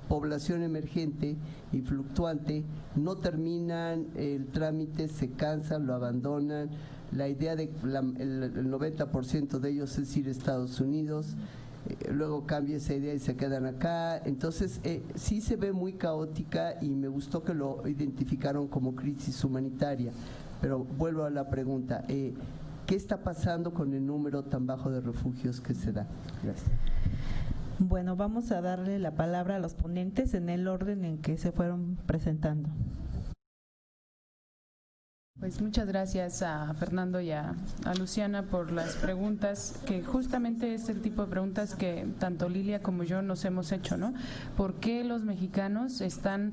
población emergente y fluctuante no terminan el trámite, se cansan, lo abandonan. La idea de el 90% de ellos es ir a Estados Unidos, luego cambia esa idea y se quedan acá. Entonces sí se ve muy caótica y me gustó que lo identificaron como crisis humanitaria. Pero vuelvo a la pregunta, ¿qué está pasando con el número tan bajo de refugios que se da? Gracias. Bueno, vamos a darle la palabra a los ponentes en el orden en que se fueron presentando. Pues muchas gracias a Fernando y a Luciana por las preguntas, que justamente es el tipo de preguntas que tanto Lilia como yo nos hemos hecho, ¿no? ¿Por qué los mexicanos están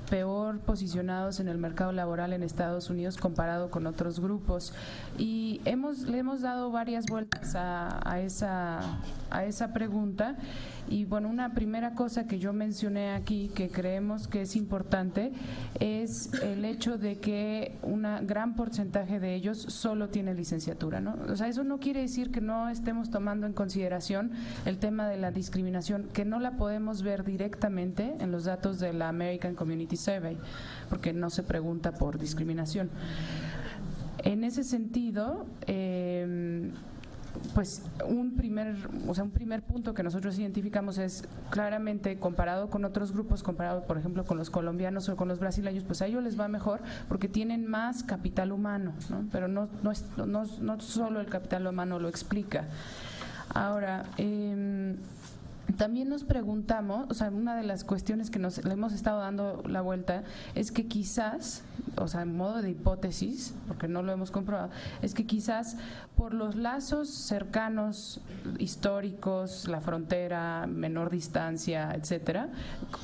peor posicionados en el mercado laboral en Estados Unidos comparado con otros grupos? Y le hemos dado varias vueltas a esa pregunta. Y bueno, una primera cosa que yo mencioné aquí que creemos que es importante es el hecho de que un gran porcentaje de ellos solo tiene licenciatura, ¿no? O sea, eso no quiere decir que no estemos tomando en consideración el tema de la discriminación, que no la podemos ver directamente en los datos de la American Community Survey, porque no se pregunta por discriminación. En ese sentido, pues un primer punto que nosotros identificamos es claramente comparado con otros grupos, comparado por ejemplo con los colombianos o con los brasileños, pues a ellos les va mejor porque tienen más capital humano, ¿no? Pero no solo el capital humano lo explica. Ahora, también nos preguntamos, o sea, una de las cuestiones que le hemos estado dando la vuelta es que quizás, o sea, en modo de hipótesis, porque no lo hemos comprobado, es que quizás por los lazos cercanos, históricos, la frontera, menor distancia, etcétera,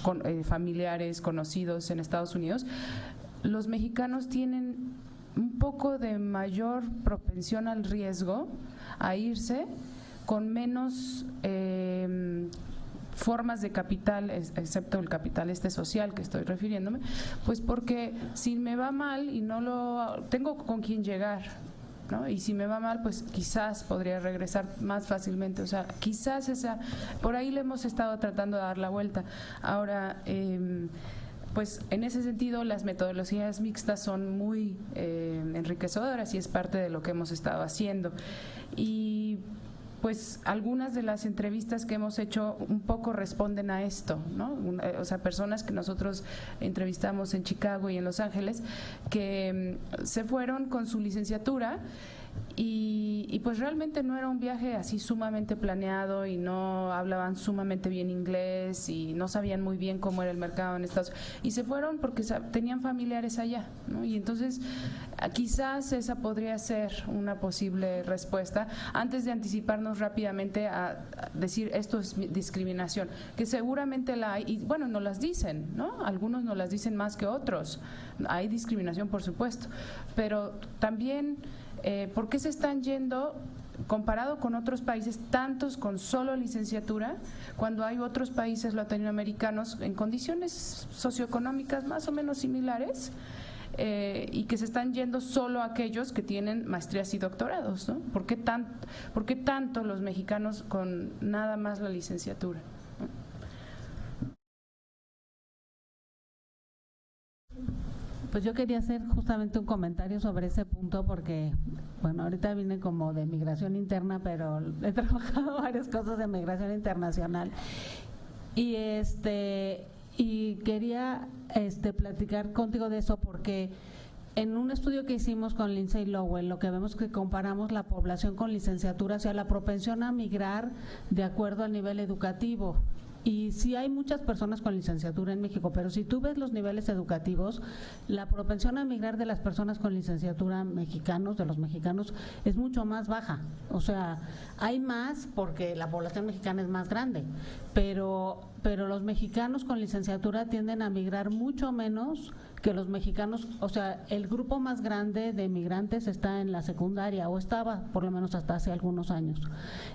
con familiares, conocidos en Estados Unidos, los mexicanos tienen un poco de mayor propensión al riesgo a irse con menos formas de capital, excepto el capital social que estoy refiriéndome, pues porque si me va mal y tengo con quién llegar, ¿no? Y si me va mal, pues quizás podría regresar más fácilmente, o sea, quizás por ahí le hemos estado tratando de dar la vuelta. Ahora, pues en ese sentido las metodologías mixtas son muy enriquecedoras y es parte de lo que hemos estado haciendo. Y pues algunas de las entrevistas que hemos hecho un poco responden a esto, ¿no? O sea, personas que nosotros entrevistamos en Chicago y en Los Ángeles que se fueron con su licenciatura y pues realmente no era un viaje así sumamente planeado y no hablaban sumamente bien inglés y no sabían muy bien cómo era el mercado en Estados Unidos y se fueron porque tenían familiares allá, ¿no? Y entonces quizás esa podría ser una posible respuesta antes de anticiparnos rápidamente a decir esto es discriminación, que seguramente la hay y bueno, nos las dicen, ¿no? Algunos nos las dicen más que otros, hay discriminación por supuesto, pero también ¿por qué se están yendo, comparado con otros países, tantos con solo licenciatura, cuando hay otros países latinoamericanos en condiciones socioeconómicas más o menos similares y que se están yendo solo aquellos que tienen maestrías y doctorados, ¿no? ¿Por qué tanto los mexicanos con nada más la licenciatura? Pues yo quería hacer justamente un comentario sobre ese punto porque, bueno, ahorita vine como de migración interna, pero he trabajado varias cosas de migración internacional y quería platicar contigo de eso porque en un estudio que hicimos con Lindsay Lowell, lo que vemos que comparamos la población con licenciatura, o sea, la propensión a migrar de acuerdo al nivel educativo. Y sí hay muchas personas con licenciatura en México, pero si tú ves los niveles educativos, la propensión a migrar de las personas con licenciatura de los mexicanos, es mucho más baja. O sea, hay más porque la población mexicana es más grande, pero los mexicanos con licenciatura tienden a migrar mucho menos que los mexicanos, o sea, el grupo más grande de migrantes está en la secundaria, o estaba por lo menos hasta hace algunos años.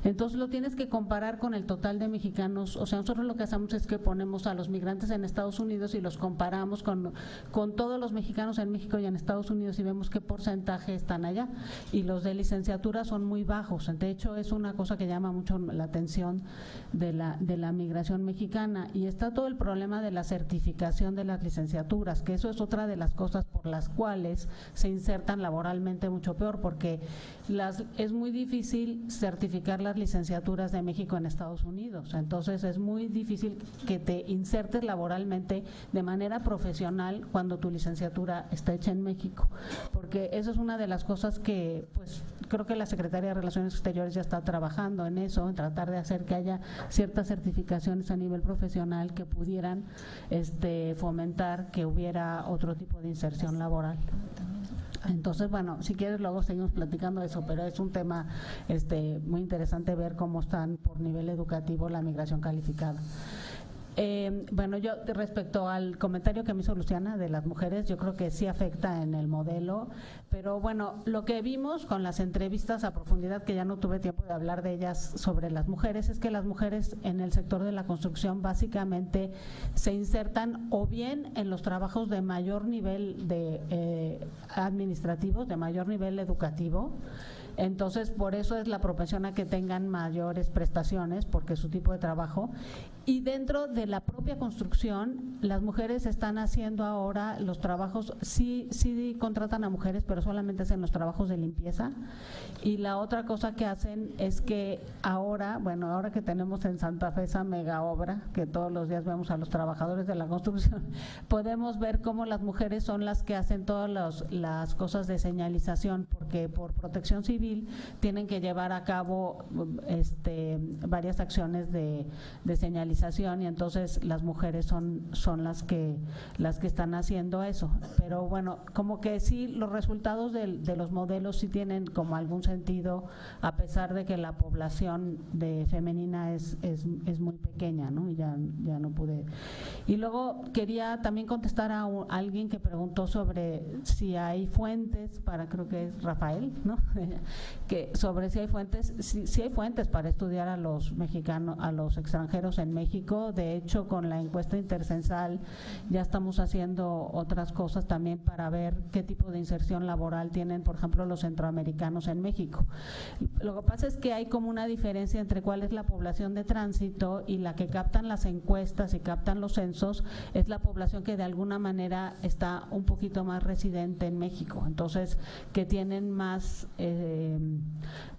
Entonces lo tienes que comparar con el total de mexicanos, o sea, nosotros lo que hacemos es que ponemos a los migrantes en Estados Unidos y los comparamos con todos los mexicanos en México y en Estados Unidos y vemos qué porcentaje están allá. Y los de licenciatura son muy bajos. De hecho, es una cosa que llama mucho la atención de la migración mexicana. Y está todo el problema de la certificación de las licenciaturas, que eso es otra de las cosas por las cuales se insertan laboralmente mucho peor, porque es muy difícil certificar las licenciaturas de México en Estados Unidos. Entonces es muy difícil que te insertes laboralmente de manera profesional cuando tu licenciatura está hecha en México, porque eso es una de las cosas que pues creo que la Secretaría de Relaciones Exteriores ya está trabajando en eso, en tratar de hacer que haya ciertas certificaciones a nivel profesional que pudieran fomentar que hubiera otro tipo de inserción laboral. Entonces, bueno, si quieres luego seguimos platicando de eso, pero es un tema muy interesante ver cómo están por nivel educativo la migración calificada. Bueno, yo respecto al comentario que me hizo Luciana de las mujeres, yo creo que sí afecta en el modelo, pero bueno, lo que vimos con las entrevistas a profundidad, que ya no tuve tiempo de hablar de ellas sobre las mujeres, es que las mujeres en el sector de la construcción básicamente se insertan o bien en los trabajos de mayor nivel de administrativos, de mayor nivel educativo. Entonces, por eso es la propensión a que tengan mayores prestaciones, porque es su tipo de trabajo. Y dentro de la propia construcción, las mujeres están haciendo ahora los trabajos, sí contratan a mujeres, pero solamente hacen los trabajos de limpieza. Y la otra cosa que hacen es que ahora que tenemos en Santa Fe esa mega obra, que todos los días vemos a los trabajadores de la construcción, podemos ver cómo las mujeres son las que hacen todas las cosas de señalización, porque por protección civil tienen que llevar a cabo varias acciones de señalización, y entonces las mujeres son las que están haciendo eso. Pero bueno, como que sí, los resultados de los modelos sí tienen como algún sentido, a pesar de que la población femenina es muy pequeña, ¿no? Y ya no pude. Y luego quería también contestar a alguien que preguntó sobre si hay fuentes creo que es Rafael, ¿no? Que sobre si hay fuentes, sí hay fuentes para estudiar a los mexicanos, a los extranjeros en México. De hecho, con la encuesta intercensal ya estamos haciendo otras cosas también para ver qué tipo de inserción laboral tienen, por ejemplo, los centroamericanos en México. Lo que pasa es que hay como una diferencia entre cuál es la población de tránsito, y la que captan las encuestas y captan los censos es la población que de alguna manera está un poquito más residente en México, entonces que tienen más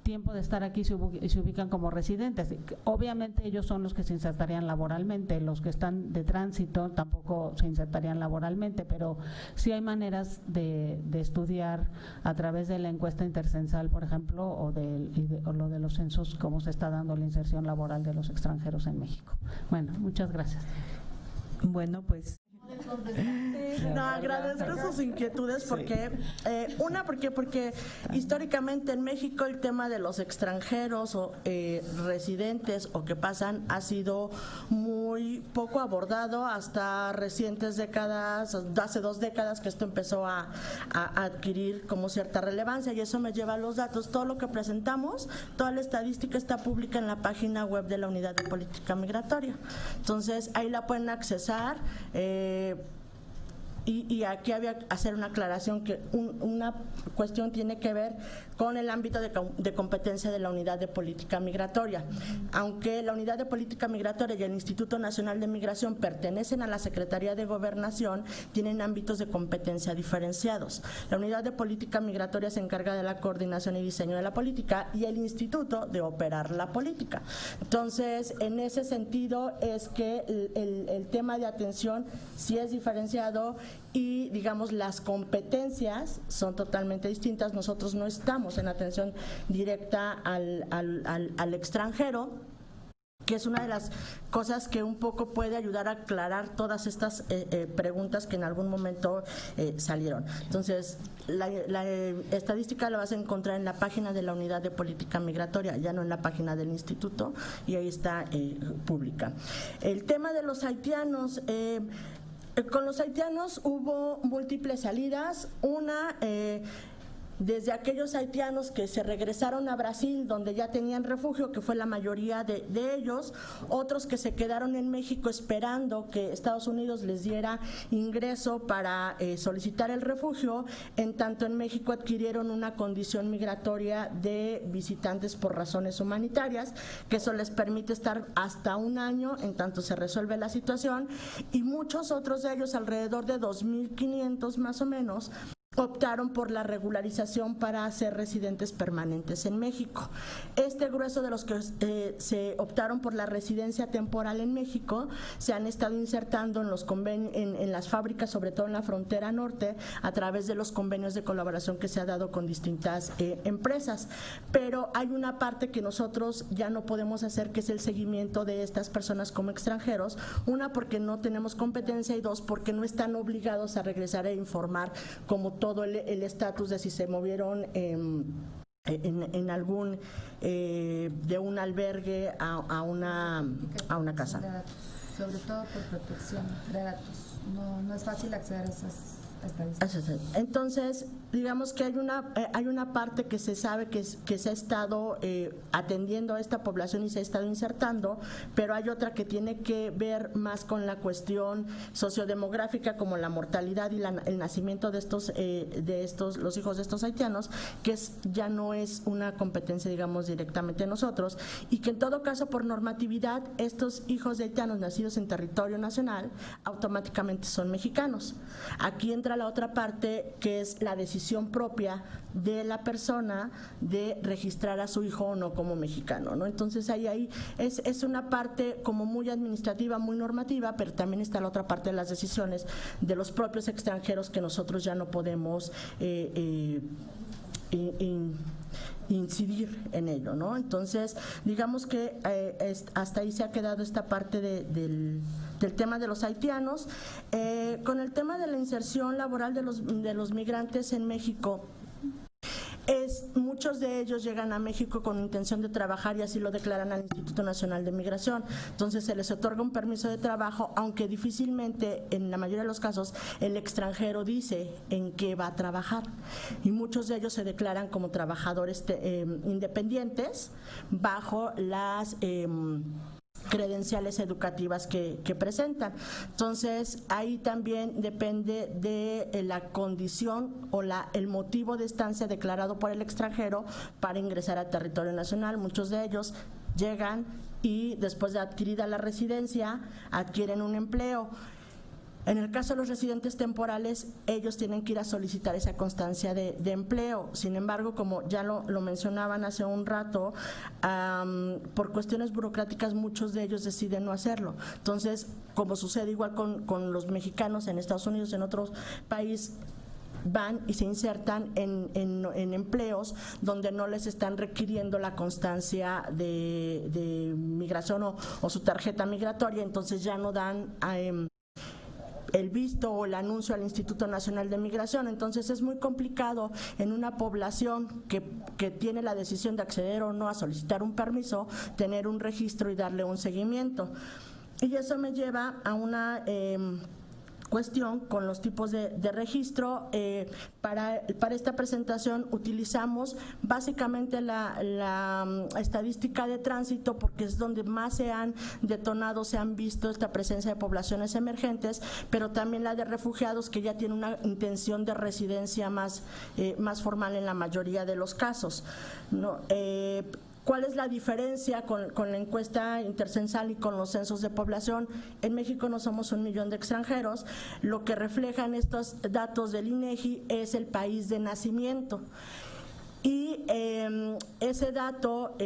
tiempo de estar aquí y se ubican como residentes. Obviamente ellos son los que se insertarían laboralmente, los que están de tránsito tampoco se insertarían laboralmente, pero sí hay maneras de estudiar a través de la encuesta intercensal, por ejemplo, o lo de los censos, cómo se está dando la inserción laboral de los extranjeros en México. Bueno, muchas gracias. Bueno, pues no, agradezco sus inquietudes porque porque históricamente en México el tema de los extranjeros o residentes o que pasan ha sido muy poco abordado hasta recientes décadas, hace 2 décadas que esto empezó a adquirir como cierta relevancia, y eso me lleva a los datos. Todo lo que presentamos, toda la estadística está pública en la página web de la Unidad de Política Migratoria, entonces ahí la pueden accesar. Y aquí había que hacer una aclaración que una cuestión tiene que ver con el ámbito de competencia de la Unidad de Política Migratoria. Aunque la Unidad de Política Migratoria y el Instituto Nacional de Migración pertenecen a la Secretaría de Gobernación, tienen ámbitos de competencia diferenciados. La Unidad de Política Migratoria se encarga de la coordinación y diseño de la política y el Instituto de operar la política. Entonces, en ese sentido es que el tema de atención sí es diferenciado y, digamos, las competencias son totalmente distintas. Nosotros no estamos en atención directa al extranjero, que es una de las cosas que un poco puede ayudar a aclarar todas estas preguntas que en algún momento salieron. Entonces, la estadística la vas a encontrar en la página de la Unidad de Política Migratoria, ya no en la página del Instituto, y ahí está pública. El tema de los haitianos, con los haitianos hubo múltiples salidas, una desde aquellos haitianos que se regresaron a Brasil, donde ya tenían refugio, que fue la mayoría de ellos, otros que se quedaron en México esperando que Estados Unidos les diera ingreso para solicitar el refugio, en tanto en México adquirieron una condición migratoria de visitantes por razones humanitarias, que eso les permite estar hasta 1 año en tanto se resuelve la situación, y muchos otros de ellos, alrededor de 2.500 más o menos, optaron por la regularización para ser residentes permanentes en México. Este grueso de los que se optaron por la residencia temporal en México se han estado insertando en los convenios, en las fábricas, sobre todo en la frontera norte, a través de los convenios de colaboración que se ha dado con distintas empresas. Pero hay una parte que nosotros ya no podemos hacer, que es el seguimiento de estas personas como extranjeros, una porque no tenemos competencia y dos porque no están obligados a regresar a informar como todo el estatus de si se movieron en algún de un albergue a una casa. De datos, sobre todo por protección de datos. No es fácil acceder a esas estadísticas. Entonces, digamos que hay una parte que se sabe que se ha estado atendiendo a esta población y se ha estado insertando, pero hay otra que tiene que ver más con la cuestión sociodemográfica, como la mortalidad y el nacimiento de los hijos de estos haitianos, que ya no es una competencia, digamos, directamente de nosotros, y que en todo caso, por normatividad, estos hijos de haitianos nacidos en territorio nacional automáticamente son mexicanos. Aquí entra la otra parte, que es la decisión propia de la persona de registrar a su hijo o no como mexicano, ¿no? Entonces ahí es una parte como muy administrativa, muy normativa, pero también está la otra parte de las decisiones de los propios extranjeros que nosotros ya no podemos incidir en ello, ¿no? Entonces, digamos que hasta ahí se ha quedado esta parte del tema de los haitianos. Con el tema de la inserción laboral de los migrantes en México, muchos de ellos llegan a México con intención de trabajar y así lo declaran al Instituto Nacional de Migración. Entonces se les otorga un permiso de trabajo, aunque difícilmente, en la mayoría de los casos, el extranjero dice en qué va a trabajar. Y muchos de ellos se declaran como trabajadores independientes bajo las credenciales educativas que presentan. Entonces, ahí también depende de la condición o el motivo de estancia declarado por el extranjero para ingresar al territorio nacional. Muchos de ellos llegan y después de adquirida la residencia adquieren un empleo. En el caso de los residentes temporales, ellos tienen que ir a solicitar esa constancia de empleo. Sin embargo, como ya lo mencionaban hace un rato, por cuestiones burocráticas muchos de ellos deciden no hacerlo. Entonces, como sucede igual con los mexicanos en Estados Unidos, en otros países, van y se insertan en empleos donde no les están requiriendo la constancia de migración o su tarjeta migratoria, entonces ya no dan el visto o el anuncio al Instituto Nacional de Migración. Entonces es muy complicado en una población que tiene la decisión de acceder o no a solicitar un permiso, tener un registro y darle un seguimiento. Y eso me lleva a una cuestión con los tipos de registro. Para esta presentación utilizamos básicamente la estadística de tránsito, porque es donde más se han detonado, se han visto esta presencia de poblaciones emergentes, pero también la de refugiados, que ya tiene una intención de residencia más formal en la mayoría de los casos, ¿no? ¿Cuál es la diferencia con la encuesta intercensal y con los censos de población? En México no somos 1 millón de extranjeros. Lo que reflejan estos datos del INEGI es el país de nacimiento. Y ese dato,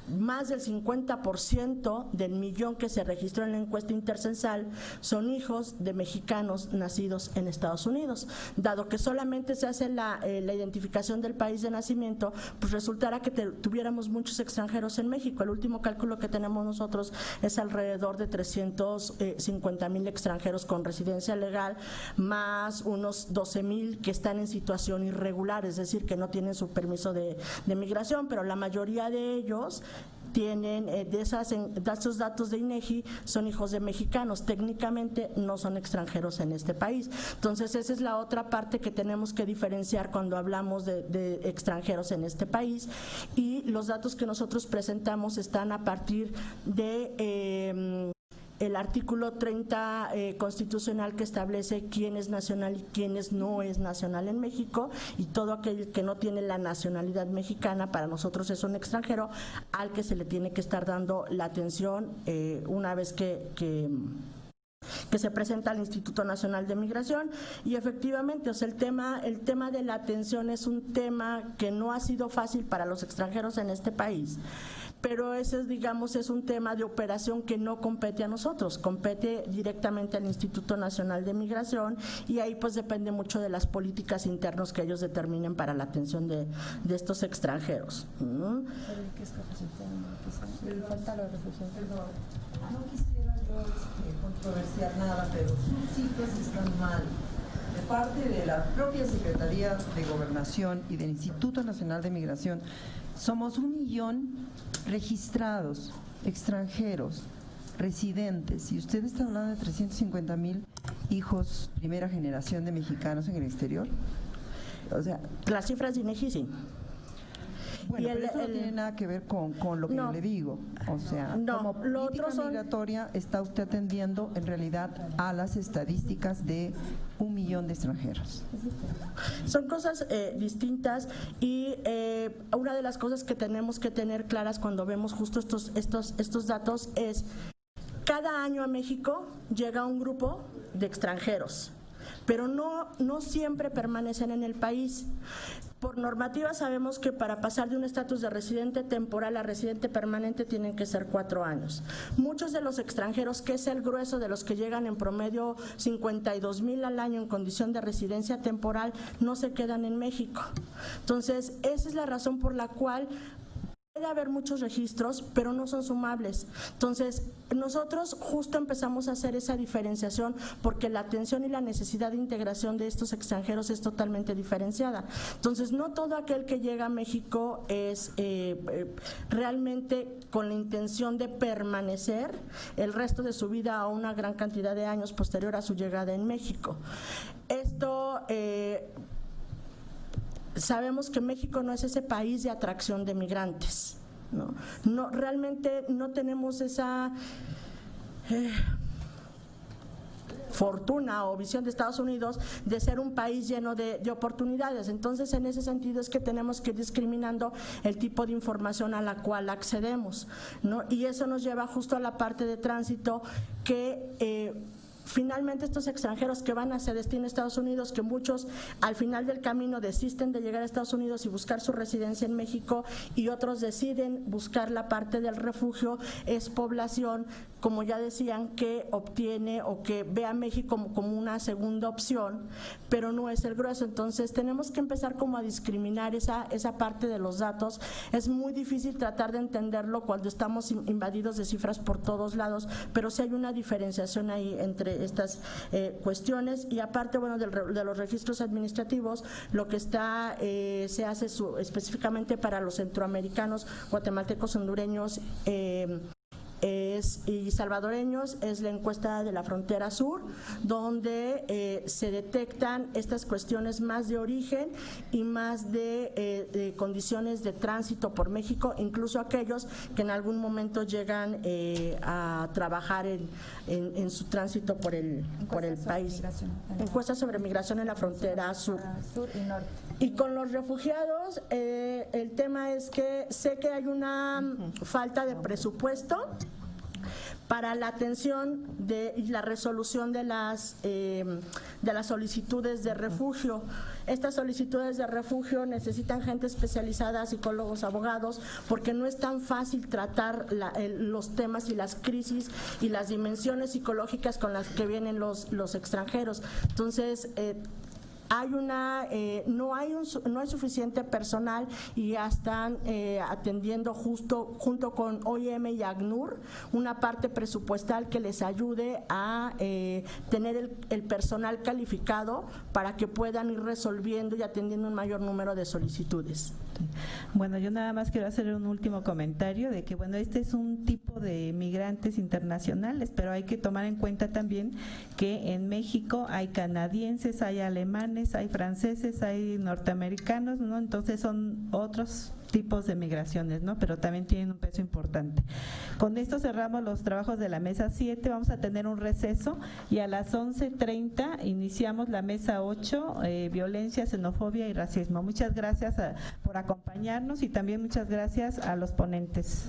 más del 50% del millón que se registró en la encuesta intercensal son hijos de mexicanos nacidos en Estados Unidos. Dado que solamente se hace la identificación del país de nacimiento, pues resultará que tuviéramos muchos extranjeros en México. El último cálculo que tenemos nosotros es alrededor de 350,000 extranjeros con residencia legal, más unos 12,000 que están en situación irregular, es decir, que no tienen su permiso de migración, pero la mayoría de ellos tienen de esos datos de INEGI son hijos de mexicanos, técnicamente no son extranjeros en este país. Entonces esa es la otra parte que tenemos que diferenciar cuando hablamos de extranjeros en este país, y los datos que nosotros presentamos están a partir de el artículo 30 constitucional, que establece quién es nacional y quién no es nacional en México, y todo aquel que no tiene la nacionalidad mexicana para nosotros es un extranjero al que se le tiene que estar dando la atención una vez que que se presenta al Instituto Nacional de Migración, y efectivamente, o sea, el tema de la atención es un tema que no ha sido fácil para los extranjeros en este país, pero ese, digamos, es un tema de operación que no compete a nosotros, compete directamente al Instituto Nacional de Migración, y ahí pues depende mucho de las políticas internas que ellos determinen para la atención de estos extranjeros. No quisiera yo controversiar nada, pero sus cifras están mal. De parte de la propia Secretaría de Gobernación y del Instituto Nacional de Migración, somos 1 millón registrados, extranjeros, residentes, y usted está hablando de 350,000 hijos primera generación de mexicanos en el exterior. O sea, las cifras de INEGI sí. Bueno, pero eso no tiene nada que ver con lo que yo le digo. O sea, como política migratoria está usted atendiendo en realidad a las estadísticas de 1 millón de extranjeros. Son cosas distintas, y una de las cosas que tenemos que tener claras cuando vemos justo estos datos es: cada año a México llega un grupo de extranjeros, pero no siempre permanecen en el país. Por normativa sabemos que para pasar de un estatus de residente temporal a residente permanente tienen que ser 4 años. Muchos de los extranjeros, que es el grueso de los que llegan en promedio 52,000 al año en condición de residencia temporal, no se quedan en México. Entonces, esa es la razón por la cual puede haber muchos registros, pero no son sumables. Entonces, nosotros justo empezamos a hacer esa diferenciación porque la atención y la necesidad de integración de estos extranjeros es totalmente diferenciada. Entonces, no todo aquel que llega a México es realmente con la intención de permanecer el resto de su vida o una gran cantidad de años posterior a su llegada en México. Esto sabemos que México no es ese país de atracción de migrantes, no realmente no tenemos esa fortuna o visión de Estados Unidos de ser un país lleno de oportunidades. Entonces, en ese sentido es que tenemos que ir discriminando el tipo de información a la cual accedemos, ¿no? Y eso nos lleva justo a la parte de tránsito que finalmente estos extranjeros que van hacia destino a Estados Unidos, que muchos al final del camino desisten de llegar a Estados Unidos y buscar su residencia en México, y otros deciden buscar la parte del refugio, es población, como ya decían, que obtiene o que ve a México como una segunda opción, pero no es el grueso. Entonces tenemos que empezar como a discriminar esa parte de los datos. Es muy difícil tratar de entenderlo cuando estamos invadidos de cifras por todos lados, pero sí hay una diferenciación ahí entre estas cuestiones. Y aparte, bueno, de los registros administrativos, lo que se hace específicamente para los centroamericanos, guatemaltecos, hondureños y salvadoreños, es la encuesta de la frontera sur, donde se detectan estas cuestiones más de origen y más de condiciones de tránsito por México, incluso aquellos que en algún momento llegan a trabajar en su tránsito por el país. Encuesta sobre migración en la frontera sur y norte. Y con los refugiados, el tema es que sé que hay una falta de presupuesto para la atención y la resolución de las solicitudes de refugio. Estas solicitudes de refugio necesitan gente especializada, psicólogos, abogados, porque no es tan fácil tratar los temas y las crisis y las dimensiones psicológicas con las que vienen los extranjeros. Entonces, no hay suficiente personal, y ya están atendiendo junto con OIM y ACNUR una parte presupuestal que les ayude a tener el personal calificado para que puedan ir resolviendo y atendiendo un mayor número de solicitudes. Bueno, yo nada más quiero hacer un último comentario de que, bueno, este es un tipo de migrantes internacionales, pero hay que tomar en cuenta también que en México hay canadienses, hay alemanes, hay franceses, hay norteamericanos, ¿no? Entonces son otros tipos de migraciones, ¿no? Pero también tienen un peso importante. Con esto cerramos los trabajos de la mesa 7, vamos a tener un receso y a las 11:30 iniciamos la mesa 8, violencia, xenofobia y racismo. Muchas gracias por acompañarnos y también muchas gracias a los ponentes.